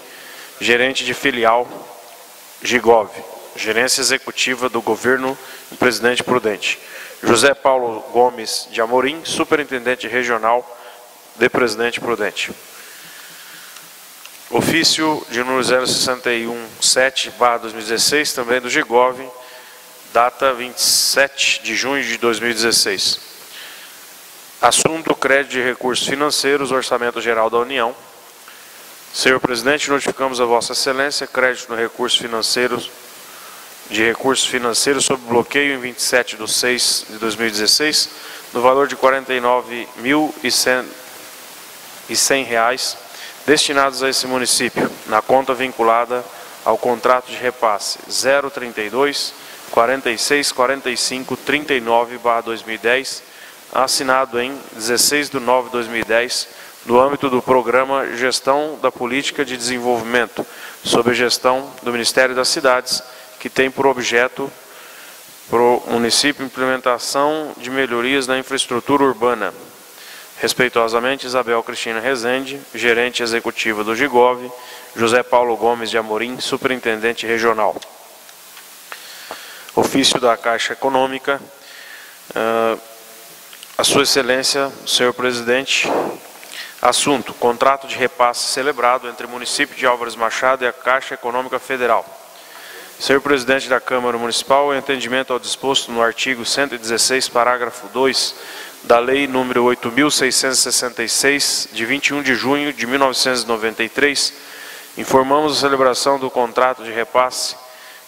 gerente de filial Gigov, gerência executiva do Governo do Presidente Prudente. José Paulo Gomes de Amorim, superintendente regional de Presidente Prudente. Ofício de número 0617/2016, também do Gigov, data 27 de junho de 2016. Assunto: crédito de recursos financeiros, Orçamento Geral da União. Senhor Presidente, notificamos a Vossa Excelência crédito no recursos financeiros, de recursos financeiros sob bloqueio em 27/6/2016, no valor de R$ 49.100, destinados a esse município, na conta vinculada ao contrato de repasse 032 46 45 39/2010, assinado em 16/9/2010, no âmbito do programa Gestão da Política de Desenvolvimento, sob a gestão do Ministério das Cidades, que tem por objeto para o município implementação de melhorias na infraestrutura urbana. Respeitosamente, Isabel Cristina Rezende, gerente executiva do Gigov, José Paulo Gomes de Amorim, superintendente regional. Ofício da Caixa Econômica. A Sua Excelência, senhor presidente, assunto: contrato de repasse celebrado entre o município de Álvares Machado e a Caixa Econômica Federal. Senhor presidente da Câmara Municipal, em atendimento ao disposto no artigo 116, parágrafo 2, da Lei número 8.666, de 21 de junho de 1993, informamos a celebração do contrato de repasse,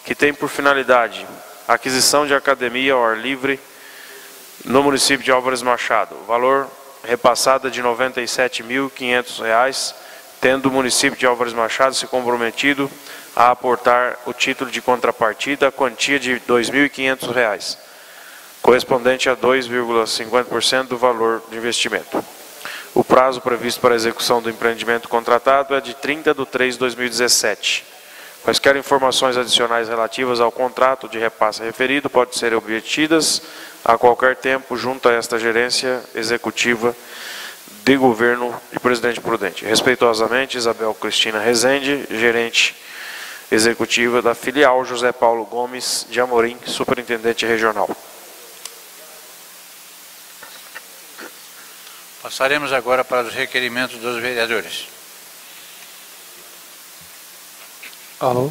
que tem por finalidade a aquisição de academia ao ar livre no município de Álvares Machado. O valor repassado é de R$ 97.500, tendo o município de Álvares Machado se comprometido a aportar o título de contrapartida, a quantia de R$ 2.500, correspondente a 2,50% do valor de investimento. O prazo previsto para a execução do empreendimento contratado é de 30/3/2017. Quaisquer informações adicionais relativas ao contrato de repasse referido podem ser obtidas a qualquer tempo junto a esta gerência executiva de governo de Presidente Prudente. Respeitosamente, Isabel Cristina Rezende, gerente executiva da filial José Paulo Gomes de Amorim, superintendente regional. Passaremos agora para os requerimentos dos vereadores. Alô?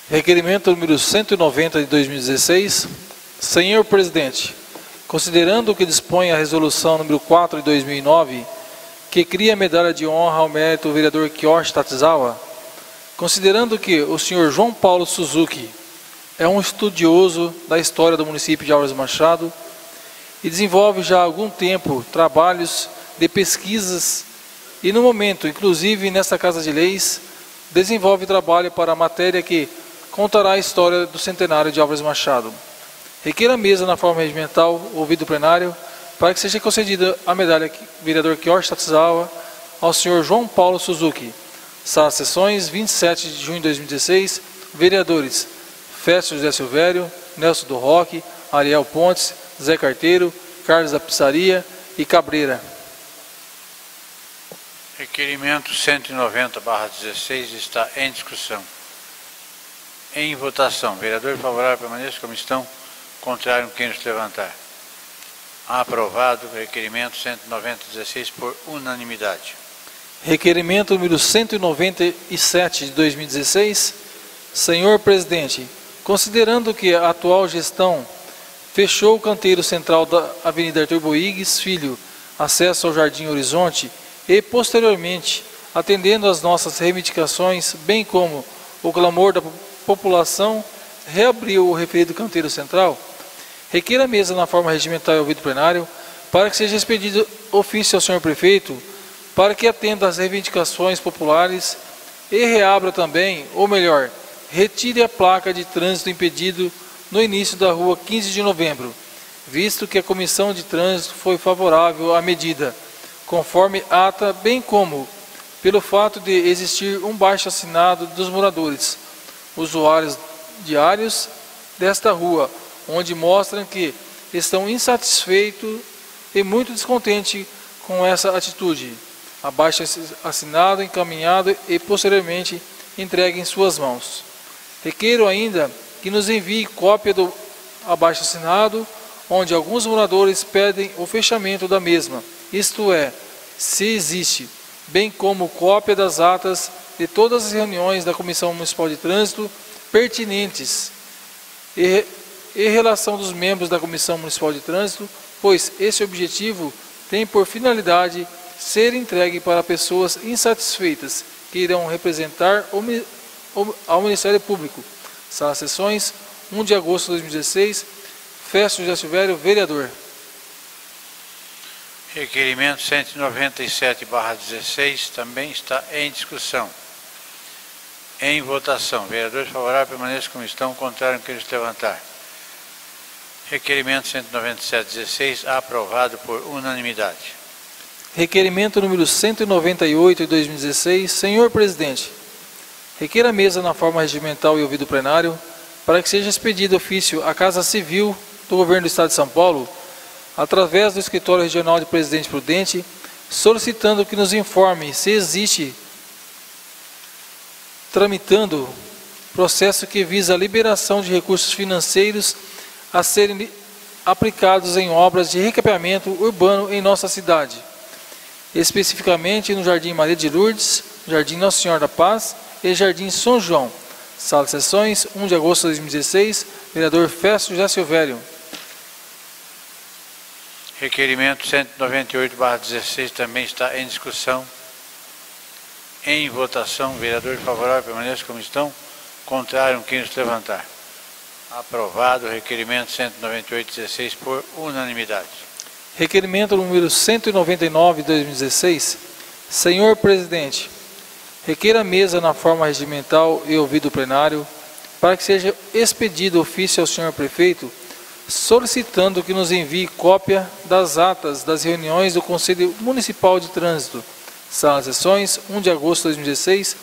Requerimento número 190 de 2016. Senhor Presidente, considerando o que dispõe a resolução número 4 de 2009, que cria a medalha de honra ao mérito do vereador Kiyoshi Tatsuzawa, considerando que o senhor João Paulo Suzuki é um estudioso da história do município de Álvares Machado e desenvolve já há algum tempo trabalhos de pesquisas e no momento, inclusive nesta Casa de Leis, desenvolve trabalho para a matéria que contará a história do centenário de Álvares Machado. Requer a mesa na forma regimental, ouvido o plenário, para que seja concedida a medalha vereador Kiyoshi Tatsuzawa ao senhor João Paulo Suzuki. Sala Sessões, 27 de junho de 2016, vereadores Fécio José Silvério, Nelson do Roque, Ariel Pontes, Zé Carteiro, Carlos da Pizzaria e Cabreira. Requerimento 190/16 está em discussão. Em votação. Vereador favorável, permaneça como estão. Contrário, quem se levantar. Aprovado. Requerimento 190/16 por unanimidade. Requerimento número 197 de 2016. Senhor Presidente, considerando que a atual gestão fechou o canteiro central da Avenida Arthur Boigues Filho, acesso ao Jardim Horizonte, e posteriormente, atendendo às nossas reivindicações, bem como o clamor da população reabriu o referido canteiro central, requer a mesa na forma regimental e ouvido plenário, para que seja expedido ofício ao senhor prefeito, para que atenda às reivindicações populares e reabra também, ou melhor, retire a placa de trânsito impedido no início da rua 15 de novembro, visto que a comissão de trânsito foi favorável à medida, conforme ata, bem como pelo fato de existir um baixo-assinado dos moradores, usuários diários desta rua, onde mostram que estão insatisfeitos e muito descontentes com essa atitude. Abaixo-assinado, encaminhado e posteriormente entregue em suas mãos. Requeiro ainda que nos envie cópia do abaixo-assinado, onde alguns moradores pedem o fechamento da mesma, isto é, se existe, bem como cópia das atas de todas as reuniões da Comissão Municipal de Trânsito pertinentes e relação dos membros da Comissão Municipal de Trânsito, pois esse objetivo tem por finalidade ser entregue para pessoas insatisfeitas que irão representar ao Ministério Público. Sala Sessões, 1 de agosto de 2016, Festo José Silvério, vereador. Requerimento 197/16 também está em discussão. Em votação. Vereadores favoráveis permaneçam como estão, contrário que eles levantar. Requerimento 197/16 aprovado por unanimidade. Requerimento número 198 de 2016. Senhor presidente, requer a mesa na forma regimental e ouvido plenário para que seja expedido ofício à Casa Civil do Governo do Estado de São Paulo, através do Escritório Regional de Presidente Prudente, solicitando que nos informe se existe tramitando processo que visa a liberação de recursos financeiros a serem aplicados em obras de recapeamento urbano em nossa cidade, especificamente no Jardim Maria de Lourdes, Jardim Nossa Senhora da Paz e Jardim São João. Sala de Sessões, 1 de agosto de 2016, vereador Festo José Silvério. Requerimento 198/16 também está em discussão. Em votação, vereadores favoráveis permaneçam como estão, contrário quem nos levantar. Aprovado o requerimento 198/16 por unanimidade. Requerimento número 199 de 2016. Senhor presidente, requer a mesa na forma regimental e ouvido plenário para que seja expedido ofício ao senhor prefeito solicitando que nos envie cópia das atas das reuniões do Conselho Municipal de Trânsito. Sala de Sessões, 1 de agosto de 2016,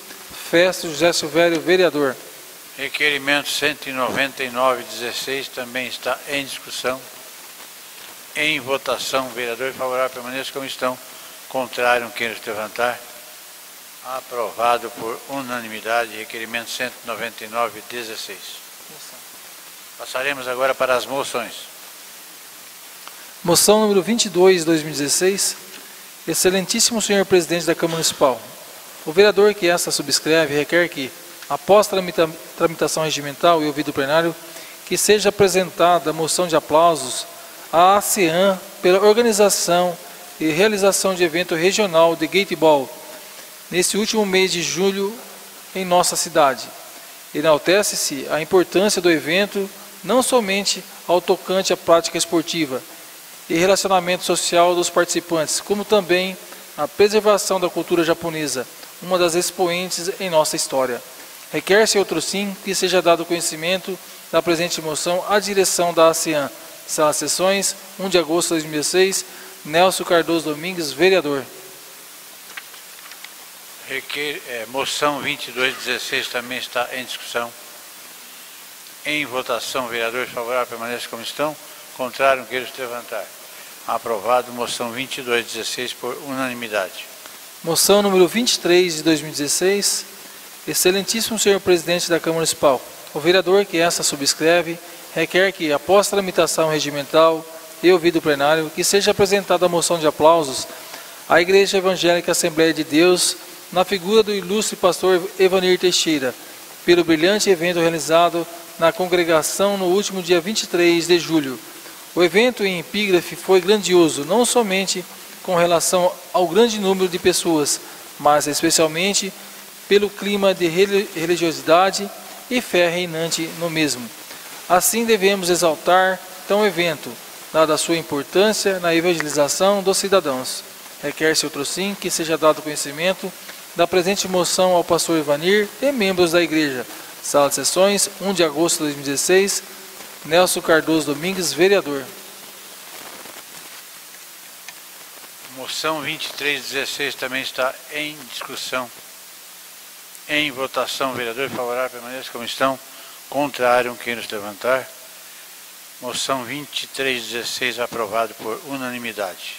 Festo José Silvério, vereador. Requerimento 199/16 também está em discussão. Em votação, vereadores favoráveis permaneçam como estão, contrário quem nos levantar. Aprovado por unanimidade, requerimento 199/16. Passaremos agora para as moções. Moção número 22 de 2016. Excelentíssimo senhor presidente da Câmara Municipal, o vereador que esta subscreve requer que, após tramitação regimental e ouvido plenário, que seja apresentada a moção de aplausos à ASEAN pela organização e realização de evento regional de Gateball nesse último mês de julho em nossa cidade. Enaltece-se a importância do evento não somente ao tocante à prática esportiva e relacionamento social dos participantes, como também a preservação da cultura japonesa, uma das expoentes em nossa história. Requer-se outro sim que seja dado conhecimento da presente moção à direção da ASEAN. Sala de Sessões, 1 de agosto de 2016, Nelson Cardoso Domingues, vereador. Moção 22/16 também está em discussão. Em votação, vereadores favoráveis permaneçam como estão, contrário queiram se levantar. Aprovado, moção 22/16 por unanimidade. Moção número 23 de 2016. Excelentíssimo senhor presidente da Câmara Municipal, o vereador que esta subscreve requer que, após tramitação regimental e ouvido plenário, que seja apresentada a moção de aplausos à Igreja Evangélica Assembleia de Deus, na figura do ilustre pastor Evanir Teixeira, pelo brilhante evento realizado na congregação no último dia 23 de julho. O evento em epígrafe foi grandioso, não somente com relação ao grande número de pessoas, mas especialmente pelo clima de religiosidade e fé reinante no mesmo. Assim devemos exaltar tão evento, dada a sua importância na evangelização dos cidadãos. Requer-se outro sim que seja dado conhecimento da presente moção ao pastor Ivanir e membros da igreja. Sala de sessões, 1 de agosto de 2016, Nelson Cardoso Domingues, vereador. Moção 2316 também está em discussão. Em votação, vereador favorável, permaneça como estão. Contrário, quem nos levantar. Moção 2316 aprovado por unanimidade.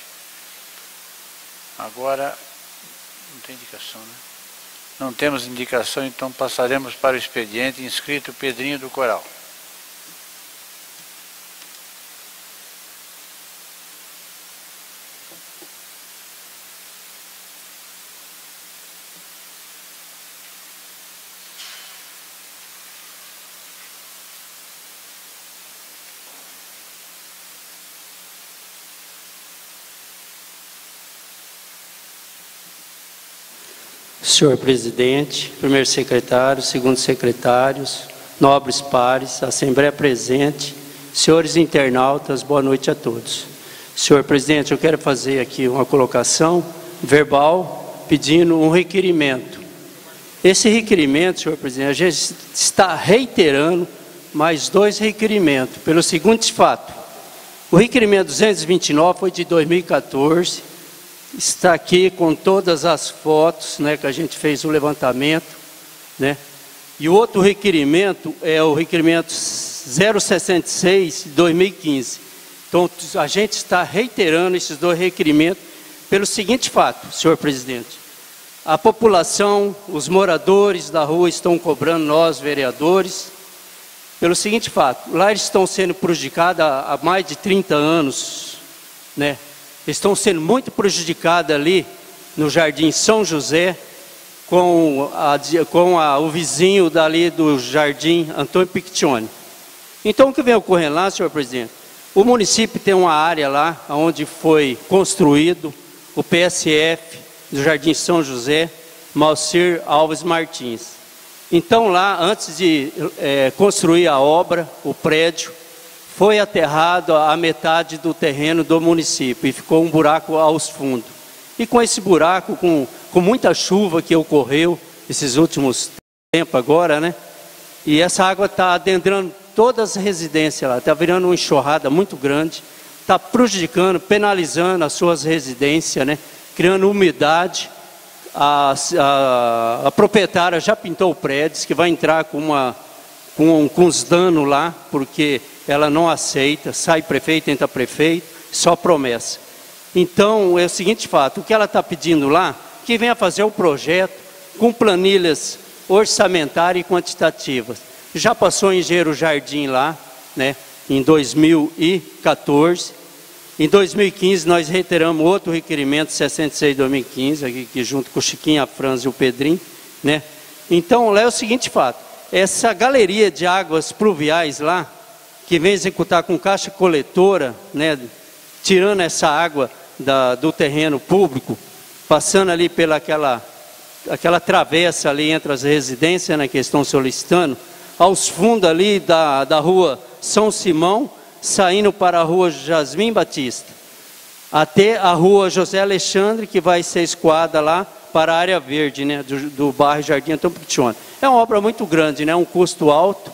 Agora, não tem indicação, né? Não temos indicação, então passaremos para o expediente inscrito Pedrinho do Coral. Senhor presidente, primeiro secretário, segundo secretários, nobres pares, assembleia presente, senhores internautas, boa noite a todos. Senhor presidente, eu quero fazer aqui uma colocação verbal pedindo um requerimento. Esse requerimento, senhor presidente, a gente está reiterando mais 2 requerimentos, pelo seguinte fato. O requerimento 229 foi de 2014, está aqui com todas as fotos, né, que a gente fez o levantamento, né? E o outro requerimento é o requerimento 066 de 2015. Então, a gente está reiterando esses 2 requerimentos pelo seguinte fato, senhor presidente. A população, os moradores da rua estão cobrando nós, vereadores, pelo seguinte fato. Lá eles estão sendo prejudicados há mais de 30 anos, né? Estão sendo muito prejudicados ali no Jardim São José, com o vizinho dali do Jardim Antônio Piccioni. Então, o que vem ocorrendo lá, senhor presidente? O município tem uma área lá, onde foi construído o PSF do Jardim São José, Malcir Alves Martins. Então, lá, antes de construir a obra, o prédio, foi aterrado a metade do terreno do município e ficou um buraco aos fundos. E com esse buraco, com muita chuva que ocorreu esses últimos tempos agora, né? E essa água está adentrando todas as residências lá, está virando uma enxurrada muito grande, está prejudicando, penalizando as suas residências, né? Criando umidade. A proprietária já pintou o prédio, diz que vai entrar com os danos lá, porque ela não aceita, sai prefeito, entra prefeito, só promessa. Então, é o seguinte fato, o que ela está pedindo lá, que venha fazer o projeto com planilhas orçamentárias e quantitativas. Já passou o engenheiro Jardim lá, né, em 2014. Em 2015, nós reiteramos outro requerimento, 66 de 2015, aqui junto com o Chiquinho, a Franz e o Pedrinho, né. Então, lá é o seguinte fato, essa galeria de águas pluviais lá, que vem executar com caixa coletora, né, tirando essa água do terreno público, passando ali pela aquela travessa ali entre as residências, né, que estão solicitando, aos fundos ali da rua São Simão, saindo para a rua Jasmim Batista, até a rua José Alexandre, que vai ser escoada lá para a área verde, né, do bairro Jardim Antônio Piccioni. É uma obra muito grande, né, um custo alto,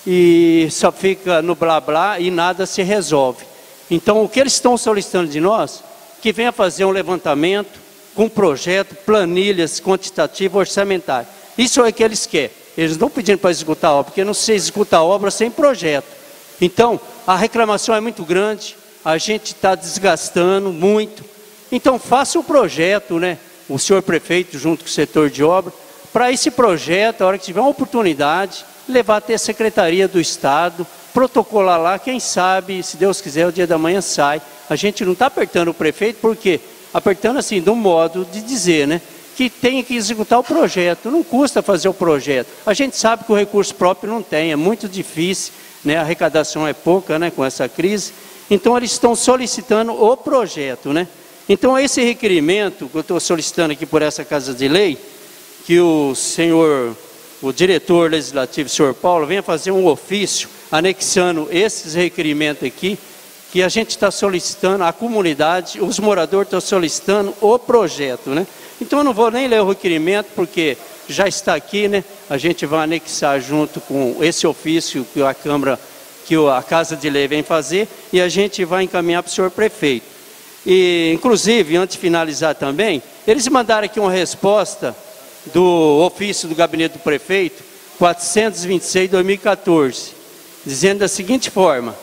e só fica no blá blá e nada se resolve. Então, o que eles estão solicitando de nós, que venha fazer um levantamento com projeto, planilhas quantitativas, orçamentárias. Isso é o que eles querem. Eles não estão pedindo para executar a obra, porque não se executa a obra sem projeto. Então, a reclamação é muito grande, a gente está desgastando muito. Então, faça o projeto, né, o senhor prefeito, junto com o setor de obra, para esse projeto, a hora que tiver uma oportunidade, levar até a Secretaria do Estado, protocolar lá, quem sabe, se Deus quiser, o dia da manhã sai. A gente não está apertando o prefeito, porque apertando assim, de um modo de dizer, né, que tem que executar o projeto, não custa fazer o projeto. A gente sabe que o recurso próprio não tem, é muito difícil, né, a arrecadação é pouca, né, com essa crise. Então, eles estão solicitando o projeto, né. Então, esse requerimento que eu estou solicitando aqui por essa Casa de Lei, que o senhor o diretor legislativo, senhor Paulo, venha fazer um ofício anexando esses requerimentos aqui, que a gente está solicitando, a comunidade, os moradores estão solicitando o projeto, né? Então eu não vou nem ler o requerimento, porque já está aqui, né? A gente vai anexar junto com esse ofício que a Câmara, que a Casa de Lei vem fazer, e a gente vai encaminhar para o senhor prefeito. E, inclusive, antes de finalizar também, eles mandaram aqui uma resposta do ofício do gabinete do prefeito, 426/2014, dizendo da seguinte forma,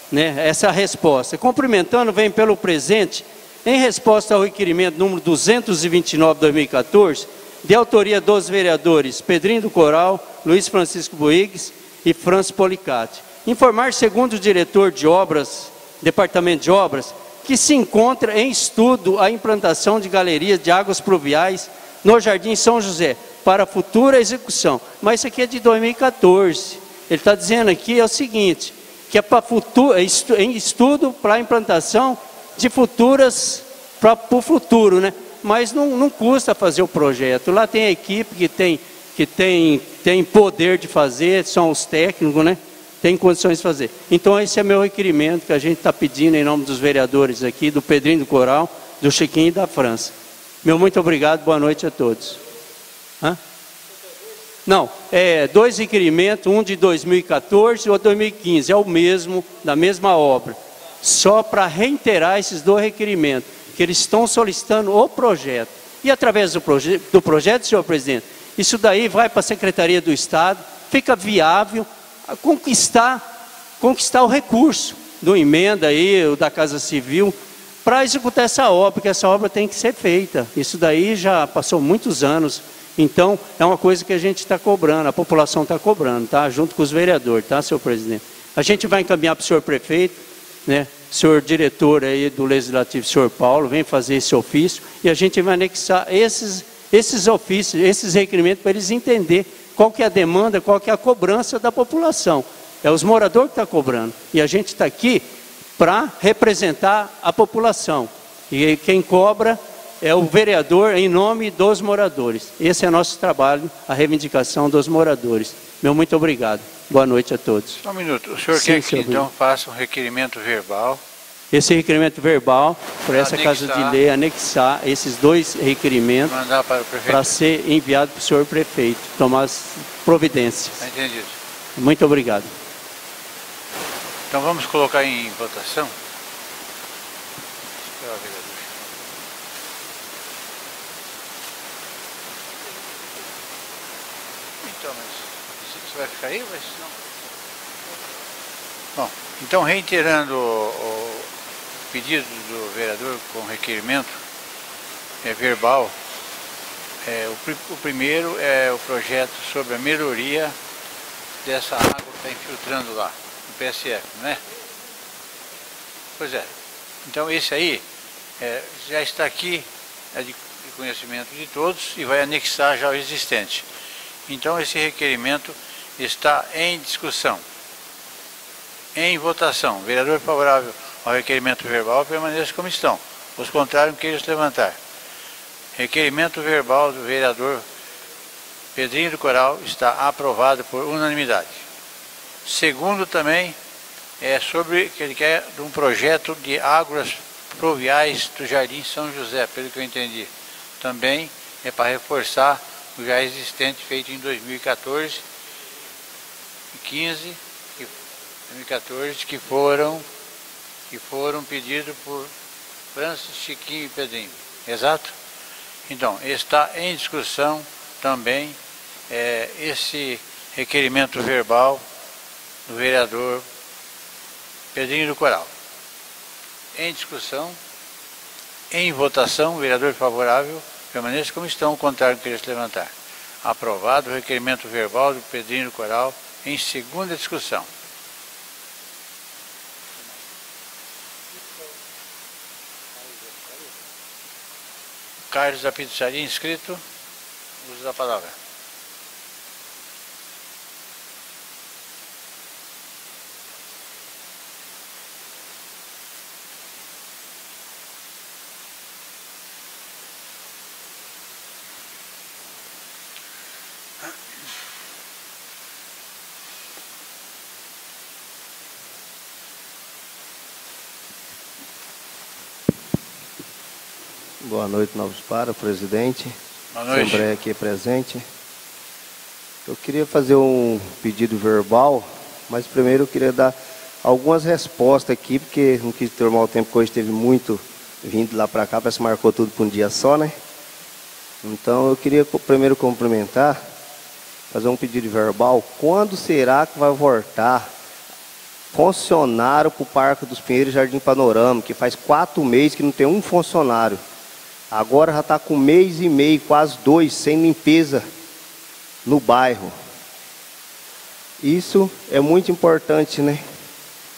né, essa resposta: cumprimentando, vem pelo presente, em resposta ao requerimento número 229/2014, de autoria dos vereadores Pedrinho do Coral, Luiz Francisco Boigues e Francis Policati, informar, segundo o diretor de obras, departamento de obras, que se encontra em estudo a implantação de galerias de águas pluviais no Jardim São José, para futura execução. Mas isso aqui é de 2014. Ele está dizendo aqui é o seguinte, que é para futuro, em estudo para a implantação de futuras, para o futuro, né? Mas não custa fazer o projeto. Lá tem a equipe que tem poder de fazer, são os técnicos, né? Tem condições de fazer. Então esse é meu requerimento que a gente está pedindo em nome dos vereadores aqui, do Pedrinho do Coral, do Chiquinho e da França. Meu muito obrigado, boa noite a todos. Hã? Não, é dois requerimentos, um de 2014 e outro de 2015, é o mesmo, da mesma obra. Só para reiterar esses dois requerimentos, que eles estão solicitando o projeto. E através do projeto, senhor presidente, isso daí vai para a Secretaria do Estado, fica viável a conquistar o recurso do emenda aí, o da Casa Civil, para executar essa obra, porque essa obra tem que ser feita. Isso daí já passou muitos anos. Então, é uma coisa que a gente está cobrando, a população está cobrando, tá? Junto com os vereadores, tá, senhor presidente? A gente vai encaminhar para o senhor prefeito, né? Senhor diretor aí do Legislativo, senhor Paulo, vem fazer esse ofício e a gente vai anexar esses ofícios, esses requerimentos, para eles entenderem qual que é a demanda, qual que é a cobrança da população. É os moradores que estão cobrando. E a gente está aqui para representar a população. E quem cobra é o vereador em nome dos moradores. Esse é nosso trabalho, a reivindicação dos moradores. Meu muito obrigado. Boa noite a todos. Só um minuto. O senhor quer que então faça um requerimento verbal? Esse requerimento verbal, por essa Casa de Lei, anexar esses dois requerimentos, mandar para o prefeito, para ser enviado para o senhor prefeito, tomar as providências. Está entendido. Muito obrigado. Então vamos colocar em votação. Então, mas você vai ficar aí? Mas não. Bom, então reiterando o pedido do vereador com requerimento verbal, o primeiro é o projeto sobre a melhoria dessa água que está infiltrando lá, no PSF, não é? Pois é. Então esse aí já está aqui, é de conhecimento de todos e vai anexar já o existente. Então esse requerimento está em discussão, em votação. Vereador favorável ao requerimento verbal, permaneça como estão. Os contrários, queiram se levantar. Requerimento verbal do vereador Pedrinho do Coral está aprovado por unanimidade. Segundo também é sobre que ele quer de um projeto de águas pluviais do Jardim São José, pelo que eu entendi. Também é para reforçar o já existente feito em 2014 e 15, 2014, que foram pedidos por Francis, Chiquinho e Pedrinho. Exato? Então, está em discussão também esse requerimento verbal do vereador Pedrinho do Coral. Em discussão, em votação, vereador favorável, permaneça como estão, o contrário que queria se levantar. Aprovado o requerimento verbal do Pedrinho do Coral em segunda discussão. Carlos da Pizzaria, inscrito, uso da palavra. Boa noite, novos para, presidente. Boa noite. Assembleia aqui presente. Eu queria fazer um pedido verbal, mas primeiro eu queria dar algumas respostas aqui, porque não quis tomar o tempo que hoje teve muito vindo lá para cá, parece que marcou tudo por um dia só, né? Então eu queria primeiro cumprimentar, fazer um pedido verbal. Quando será que vai voltar funcionário para o Parque dos Pinheiros e Jardim Panorama, que faz 4 meses que não tem um funcionário? Agora já está com 1 mês e meio, quase 2, sem limpeza no bairro. Isso é muito importante, né?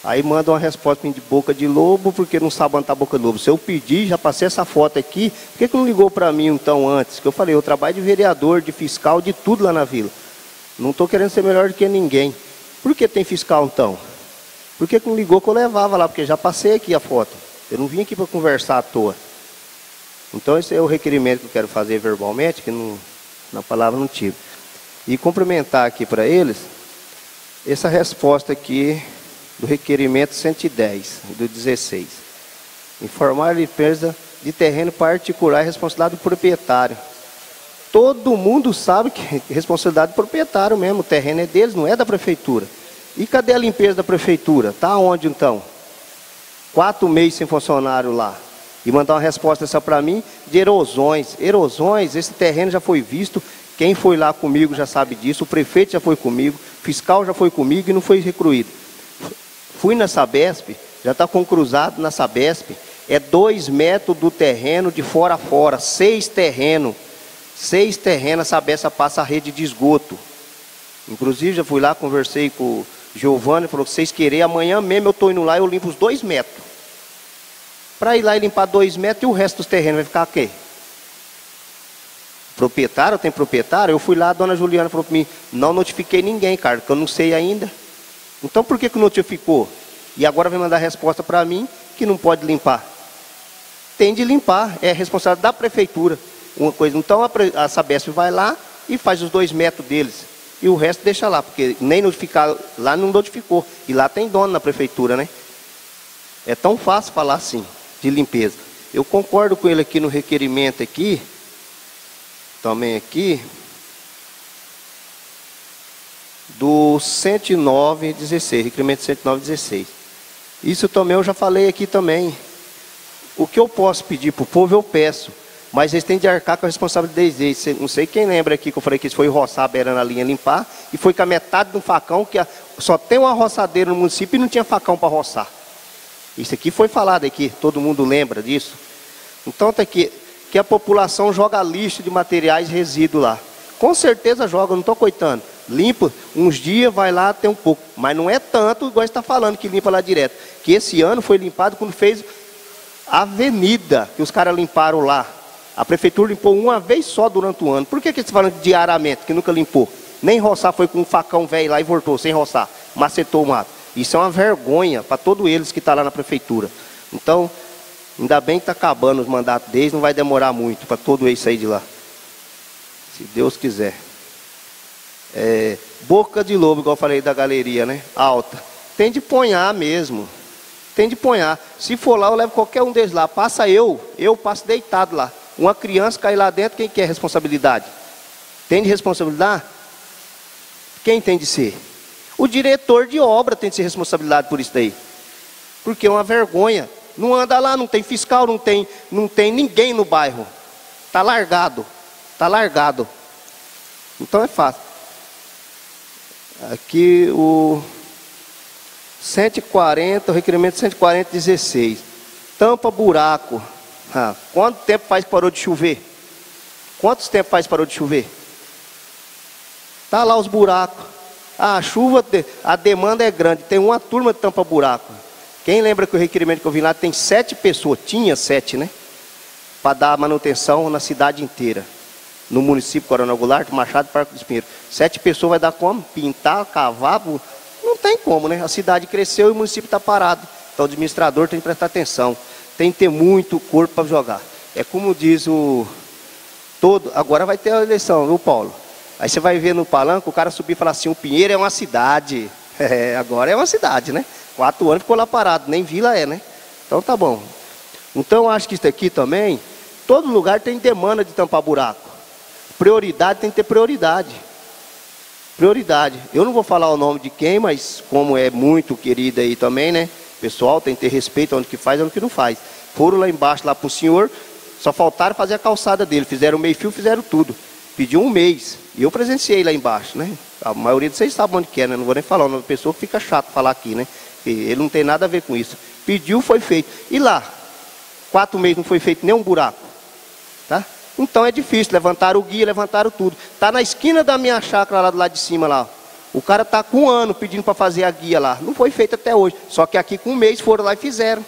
Aí manda uma resposta de boca de lobo, porque não sabe onde está a boca de lobo. Se eu pedir, já passei essa foto aqui, por que não ligou para mim então antes? Que eu falei, eu trabalho de vereador, de fiscal, de tudo lá na vila. Não estou querendo ser melhor do que ninguém. Por que tem fiscal então? Por que não ligou que eu levava lá? Porque já passei aqui a foto. Eu não vim aqui para conversar à toa. Então esse é o requerimento que eu quero fazer verbalmente, que não, na palavra não tive. E cumprimentar aqui para eles, essa resposta aqui do requerimento 110, do 16. Informar a limpeza de terreno particular é responsabilidade do proprietário. Todo mundo sabe que é responsabilidade do proprietário mesmo, o terreno é deles, não é da prefeitura. E cadê a limpeza da prefeitura? Está onde então? 4 meses sem funcionário lá. E mandar uma resposta essa para mim de erosões. Erosões, esse terreno já foi visto, quem foi lá comigo já sabe disso, o prefeito já foi comigo, o fiscal já foi comigo e não foi recluído. Fui na Sabesp, já está com cruzado na Sabesp, é 2 metros do terreno de fora a fora, 6 terrenos. 6 terrenos, a Sabesp passa a rede de esgoto. Inclusive já fui lá, conversei com o Giovanni, falou que vocês querem, amanhã mesmo eu estou indo lá e eu limpo os 2 metros. Para ir lá e limpar 2 metros e o resto dos terrenos vai ficar o quê? Proprietário, tem proprietário? Eu fui lá, a dona Juliana falou para mim, não notifiquei ninguém, cara, porque eu não sei ainda. Então por que notificou? E agora vai mandar resposta para mim que não pode limpar. Tem de limpar, é responsabilidade da prefeitura. Uma coisa. Então a Sabesp vai lá e faz os 2 metros deles. E o resto deixa lá, porque nem notificar lá não notificou. E lá tem dono na prefeitura, né? É tão fácil falar assim, de limpeza. Eu concordo com ele aqui no requerimento aqui, também aqui, do 109/16, requerimento 109/16. Isso também eu já falei aqui também. O que eu posso pedir para o povo, eu peço. Mas eles têm de arcar com a responsabilidade deles. Não sei quem lembra aqui que eu falei que eles foi roçar beirando a linha limpar, e foi com a metade de um facão, que só tem uma roçadeira no município e não tinha facão para roçar. Isso aqui foi falado aqui, todo mundo lembra disso. Então está aqui, que a população joga lixo de materiais resíduos lá. Com certeza joga, não estou coitando. Limpa, uns dias vai lá, tem um pouco. Mas não é tanto, igual você está falando, que limpa lá direto. Que esse ano foi limpado quando fez a avenida, que os caras limparam lá. A prefeitura limpou uma vez só durante o ano. Por que você está falando diariamente, que nunca limpou? Nem roçar, foi com um facão velho lá e voltou, sem roçar. Macetou o mato. Isso é uma vergonha para todos eles que estão lá na prefeitura. Então, ainda bem que está acabando os mandatos deles, não vai demorar muito para todo eles sair de lá. Se Deus quiser. Boca de lobo, igual eu falei da galeria, né? Alta. Tem de ponhar mesmo. Tem de ponhar. Se for lá, eu levo qualquer um deles lá. Passa eu passo deitado lá. Uma criança cair lá dentro, quem quer responsabilidade? Tem de responsabilidade? Quem tem de ser? O diretor de obra tem de ser responsabilidade por isso daí. Porque é uma vergonha. Não anda lá, não tem fiscal, não tem ninguém no bairro. Está largado. Está largado. Então é fácil. Aqui o 140, o requerimento 140/16. Tampa buraco. Quanto tempo faz que parou de chover? Quantos tempos faz que parou de chover? Está lá os buracos. A chuva, a demanda é grande. Tem uma turma de tampa buraco. Quem lembra que o requerimento que eu vi lá tem 7 pessoas, tinha 7, né? Para dar manutenção na cidade inteira. No município Coronel Goulart, Machado e Parque dos Pinheiros. 7 pessoas vai dar como? Pintar, cavar? Não tem como, né? A cidade cresceu e o município está parado. Então o administrador tem que prestar atenção. Tem que ter muito corpo para jogar. É como diz agora vai ter a eleição, viu, Paulo? Aí você vai ver no palanque, o cara subir e falar assim, o Pinheiro é uma cidade. Agora é uma cidade, né? 4 anos ficou lá parado, nem vila é, né? Então tá bom. Então acho que isso aqui também todo lugar tem demanda de tampar buraco. Prioridade tem que ter prioridade. Prioridade. Eu não vou falar o nome de quem, mas como é muito querido aí também, né? Pessoal, tem que ter respeito onde que faz e onde que não faz. Foram lá embaixo, lá pro senhor, só faltaram fazer a calçada dele. Fizeram meio fio, fizeram tudo. Pediu um mês. E eu presenciei lá embaixo, né? A maioria de vocês sabem onde que é, né? Não vou nem falar, uma pessoa que fica chato falar aqui, né? Ele não tem nada a ver com isso. Pediu, foi feito. E lá, 4 meses não foi feito nenhum buraco. Tá? Então é difícil, levantaram o guia, levantaram tudo. Tá na esquina da minha chácara lá do lado de cima lá. O cara tá com 1 ano pedindo para fazer a guia lá. Não foi feito até hoje. Só que aqui com 1 mês foram lá e fizeram.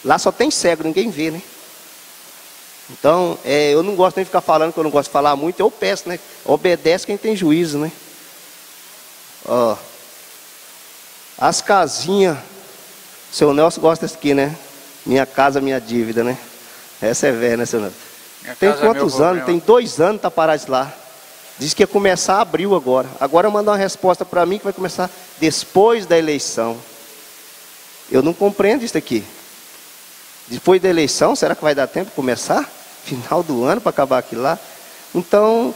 Lá só tem cego, ninguém vê, né? Então, eu não gosto nem de ficar falando, que eu não gosto de falar muito, eu peço, né? Obedece quem tem juízo, né? Ó, as casinhas, seu Nelson gosta disso aqui, né? Minha casa, minha dívida, né? Essa é velha, né, seu Nelson? Tem quantos anos? Tem 2 anos tá parado lá. Diz que ia começar abril agora. Agora manda uma resposta para mim que vai começar depois da eleição. Eu não compreendo isso aqui. Depois da eleição, será que vai dar tempo de começar? Final do ano para acabar aquilo lá? Então,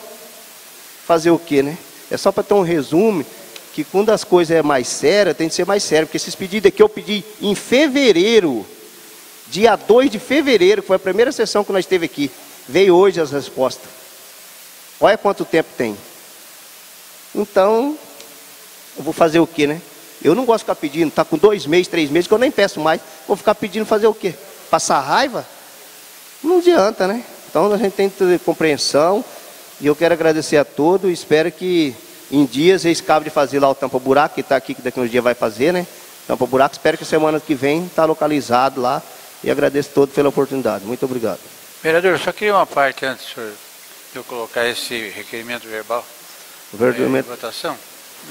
fazer o quê, né? É só para ter um resumo, que quando as coisas é mais sérias, tem que ser mais sério. Porque esses pedidos aqui eu pedi em fevereiro, dia 2 de fevereiro, que foi a primeira sessão que nós teve aqui. Veio hoje as respostas. Olha quanto tempo tem. Então, eu vou fazer o quê, né? Eu não gosto de ficar pedindo, tá com 2 meses, 3 meses, que eu nem peço mais. Vou ficar pedindo fazer o quê? Passar raiva? Não adianta, né? Então a gente tem que ter compreensão. E eu quero agradecer a todos. Espero que em dias eles acabem de fazer lá o tampa-buraco, que está aqui, que daqui uns dias vai fazer, né? Tampa-buraco. Espero que semana que vem está localizado lá. E agradeço a todos pela oportunidade. Muito obrigado. Vereador, só queria uma parte antes de eu colocar esse requerimento verbal. De votação.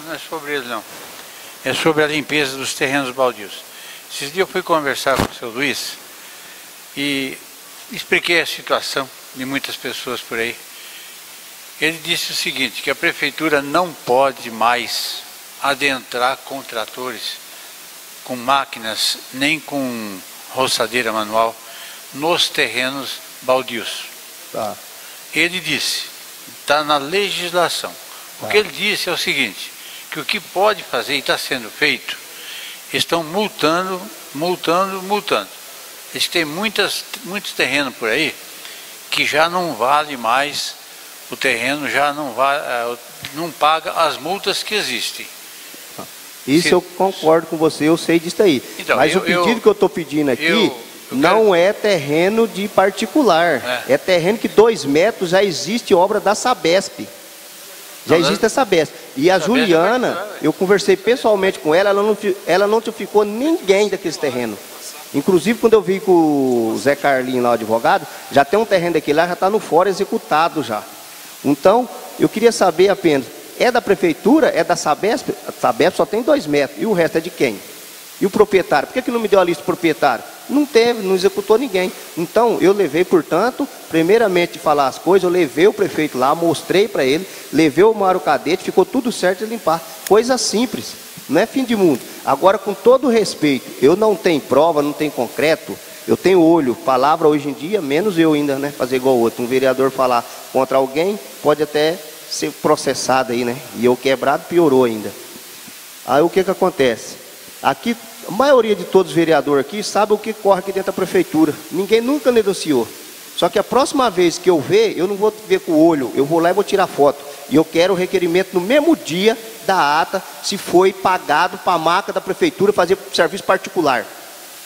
Não é sobre ele, não. É sobre a limpeza dos terrenos baldios. Esses dias eu fui conversar com o seu Luiz e expliquei a situação de muitas pessoas por aí. Ele disse o seguinte, que a prefeitura não pode mais adentrar com tratores, com máquinas, nem com roçadeira manual, nos terrenos baldios. Tá. Ele disse, está na legislação. O que ele disse é o seguinte, que o que pode fazer e está sendo feito, estão multando. Eles têm muitos terrenos por aí que já não vale mais, o terreno já não paga as multas que existem. Isso eu concordo com você, eu sei disso aí. Então, mas o pedido que eu estou pedindo aqui não é terreno de particular. É terreno que 2 metros já existe obra da Sabesp. Já existe a Sabesp. E a Juliana, eu conversei pessoalmente com ela, ela não notificou ninguém daqueles terrenos. Inclusive, quando eu vi com o Zé Carlinho lá, o advogado, já tem um terreno daquele lá, já está no fora executado já. Então, eu queria saber apenas, é da prefeitura, é da Sabesp? A Sabesp só tem 2 metros, e o resto é de quem? E o proprietário? Por que não me deu a lista do proprietário? Não teve, não executou ninguém. Então, eu levei, portanto, primeiramente de falar as coisas, eu levei o prefeito lá, mostrei para ele, levei o Mário Cadete, ficou tudo certo de limpar. Coisa simples, não é fim de mundo. Agora, com todo respeito, eu não tenho prova, não tenho concreto, eu tenho olho, palavra hoje em dia, menos eu ainda, né, fazer igual o outro. Um vereador falar contra alguém, pode até ser processado aí, né, e eu quebrado, piorou ainda. Aí o que acontece? Aqui, a maioria de todos os vereadores aqui sabe o que corre aqui dentro da prefeitura. Ninguém nunca negociou. Só que a próxima vez que eu ver, eu não vou ver com o olho, eu vou lá e vou tirar foto. E eu quero o requerimento no mesmo dia da ata, se foi pagado para a marca da prefeitura fazer serviço particular.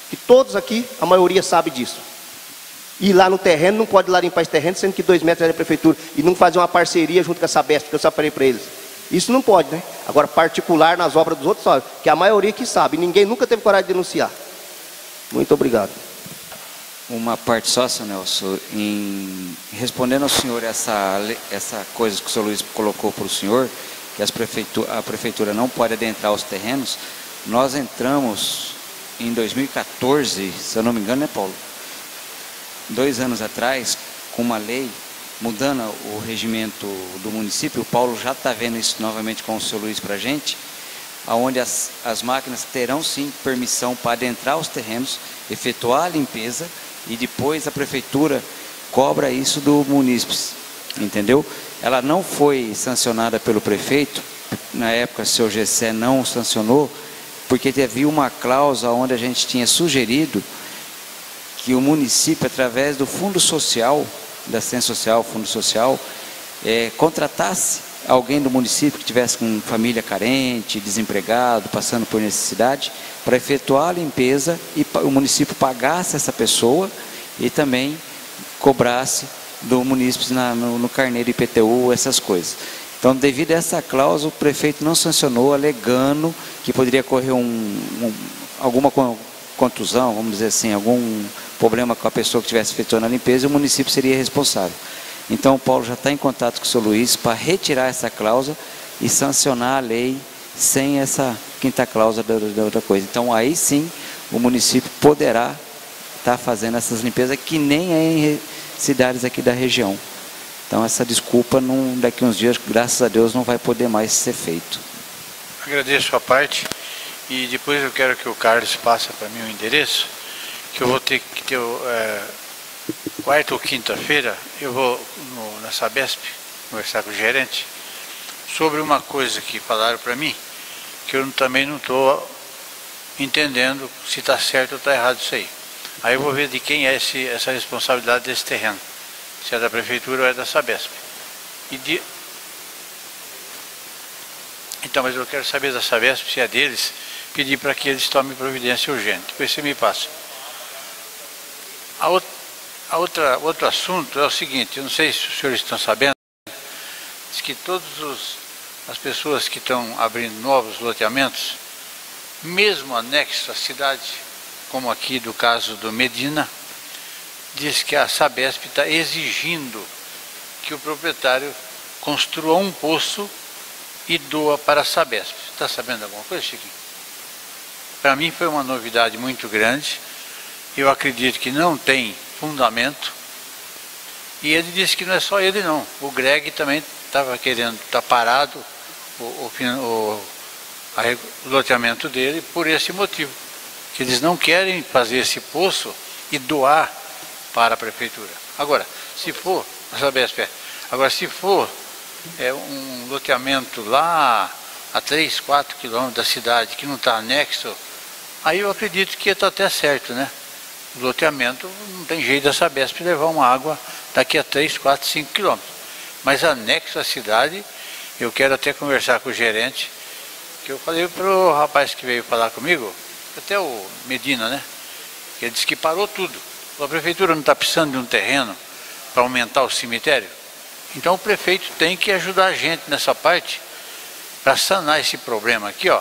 Que todos aqui, a maioria sabe disso. E lá no terreno, não pode ir lá limpar esse terreno, sendo que 2 metros é da prefeitura. E não fazer uma parceria junto com a Sabesp, que eu só falei para eles. Isso não pode, né? Agora, particular nas obras dos outros, sabe, que a maioria que sabe. Ninguém nunca teve coragem de denunciar. Muito obrigado. Uma parte só, seu Nelson, respondendo ao senhor essa coisa que o senhor Luiz colocou para o senhor, que a prefeitura não pode adentrar os terrenos, nós entramos em 2014, se eu não me engano, né, Paulo? 2 anos atrás, com uma lei mudando o regimento do município. O Paulo já está vendo isso novamente com o seu Luiz para a gente, onde as máquinas terão sim permissão para adentrar os terrenos, efetuar a limpeza, e depois a prefeitura cobra isso do munícipe, entendeu? Ela não foi sancionada pelo prefeito, na época o seu Gessé não sancionou, porque havia uma cláusula onde a gente tinha sugerido que o município, através do Fundo Social, da Assistência Social, Fundo Social, contratasse alguém do município que tivesse com família carente, desempregado, passando por necessidade, para efetuar a limpeza e o município pagasse essa pessoa e também cobrasse do município no carnê de IPTU, essas coisas. Então, devido a essa cláusula, o prefeito não sancionou, alegando que poderia ocorrer alguma contusão, vamos dizer assim, algum problema com a pessoa que estivesse efetuando a limpeza, e o município seria responsável. Então, o Paulo já está em contato com o seu Luiz para retirar essa cláusula e sancionar a lei sem essa quinta cláusula da outra coisa. Então, aí sim, o município poderá estar fazendo essas limpezas que nem é em cidades aqui da região. Então, essa desculpa, daqui a uns dias, graças a Deus, não vai poder mais ser feito. Agradeço a parte e depois eu quero que o Carlos passe para mim o endereço, que eu vou ter que ter quarta ou quinta-feira, eu vou na Sabesp conversar com o gerente sobre uma coisa que falaram para mim, que eu também não estou entendendo se está certo ou está errado isso aí. Aí eu vou ver de quem é essa responsabilidade desse terreno, se é da prefeitura ou é da Sabesp. Então, mas eu quero saber da Sabesp, se é deles, pedir para que eles tomem providência urgente. Depois você me passa. Outro assunto é o seguinte, eu não sei se os senhores estão sabendo, diz que todas as pessoas que estão abrindo novos loteamentos, mesmo anexos à cidade, como aqui do caso do Medina, diz que a Sabesp está exigindo que o proprietário construa um poço e doa para a Sabesp. Está sabendo alguma coisa, Chiquinho? Para mim foi uma novidade muito grande. Eu acredito que não tem fundamento. E ele disse que não é só ele não. O Greg também estava querendo, está parado o loteamento dele por esse motivo. Que eles não querem fazer esse poço e doar para a prefeitura. Agora, se for, a Sabesp, se for um loteamento lá a 3, 4 quilômetros da cidade, que não está anexo, aí eu acredito que está até certo, né? O loteamento não tem jeito da Sabesp levar uma água daqui a 3, 4, 5 quilômetros. Mas anexo à cidade, eu quero até conversar com o gerente, que eu falei para o rapaz que veio falar comigo, até o Medina, né? Que ele disse que parou tudo. A prefeitura não está precisando de um terreno para aumentar o cemitério? Então o prefeito tem que ajudar a gente nessa parte para sanar esse problema aqui, ó.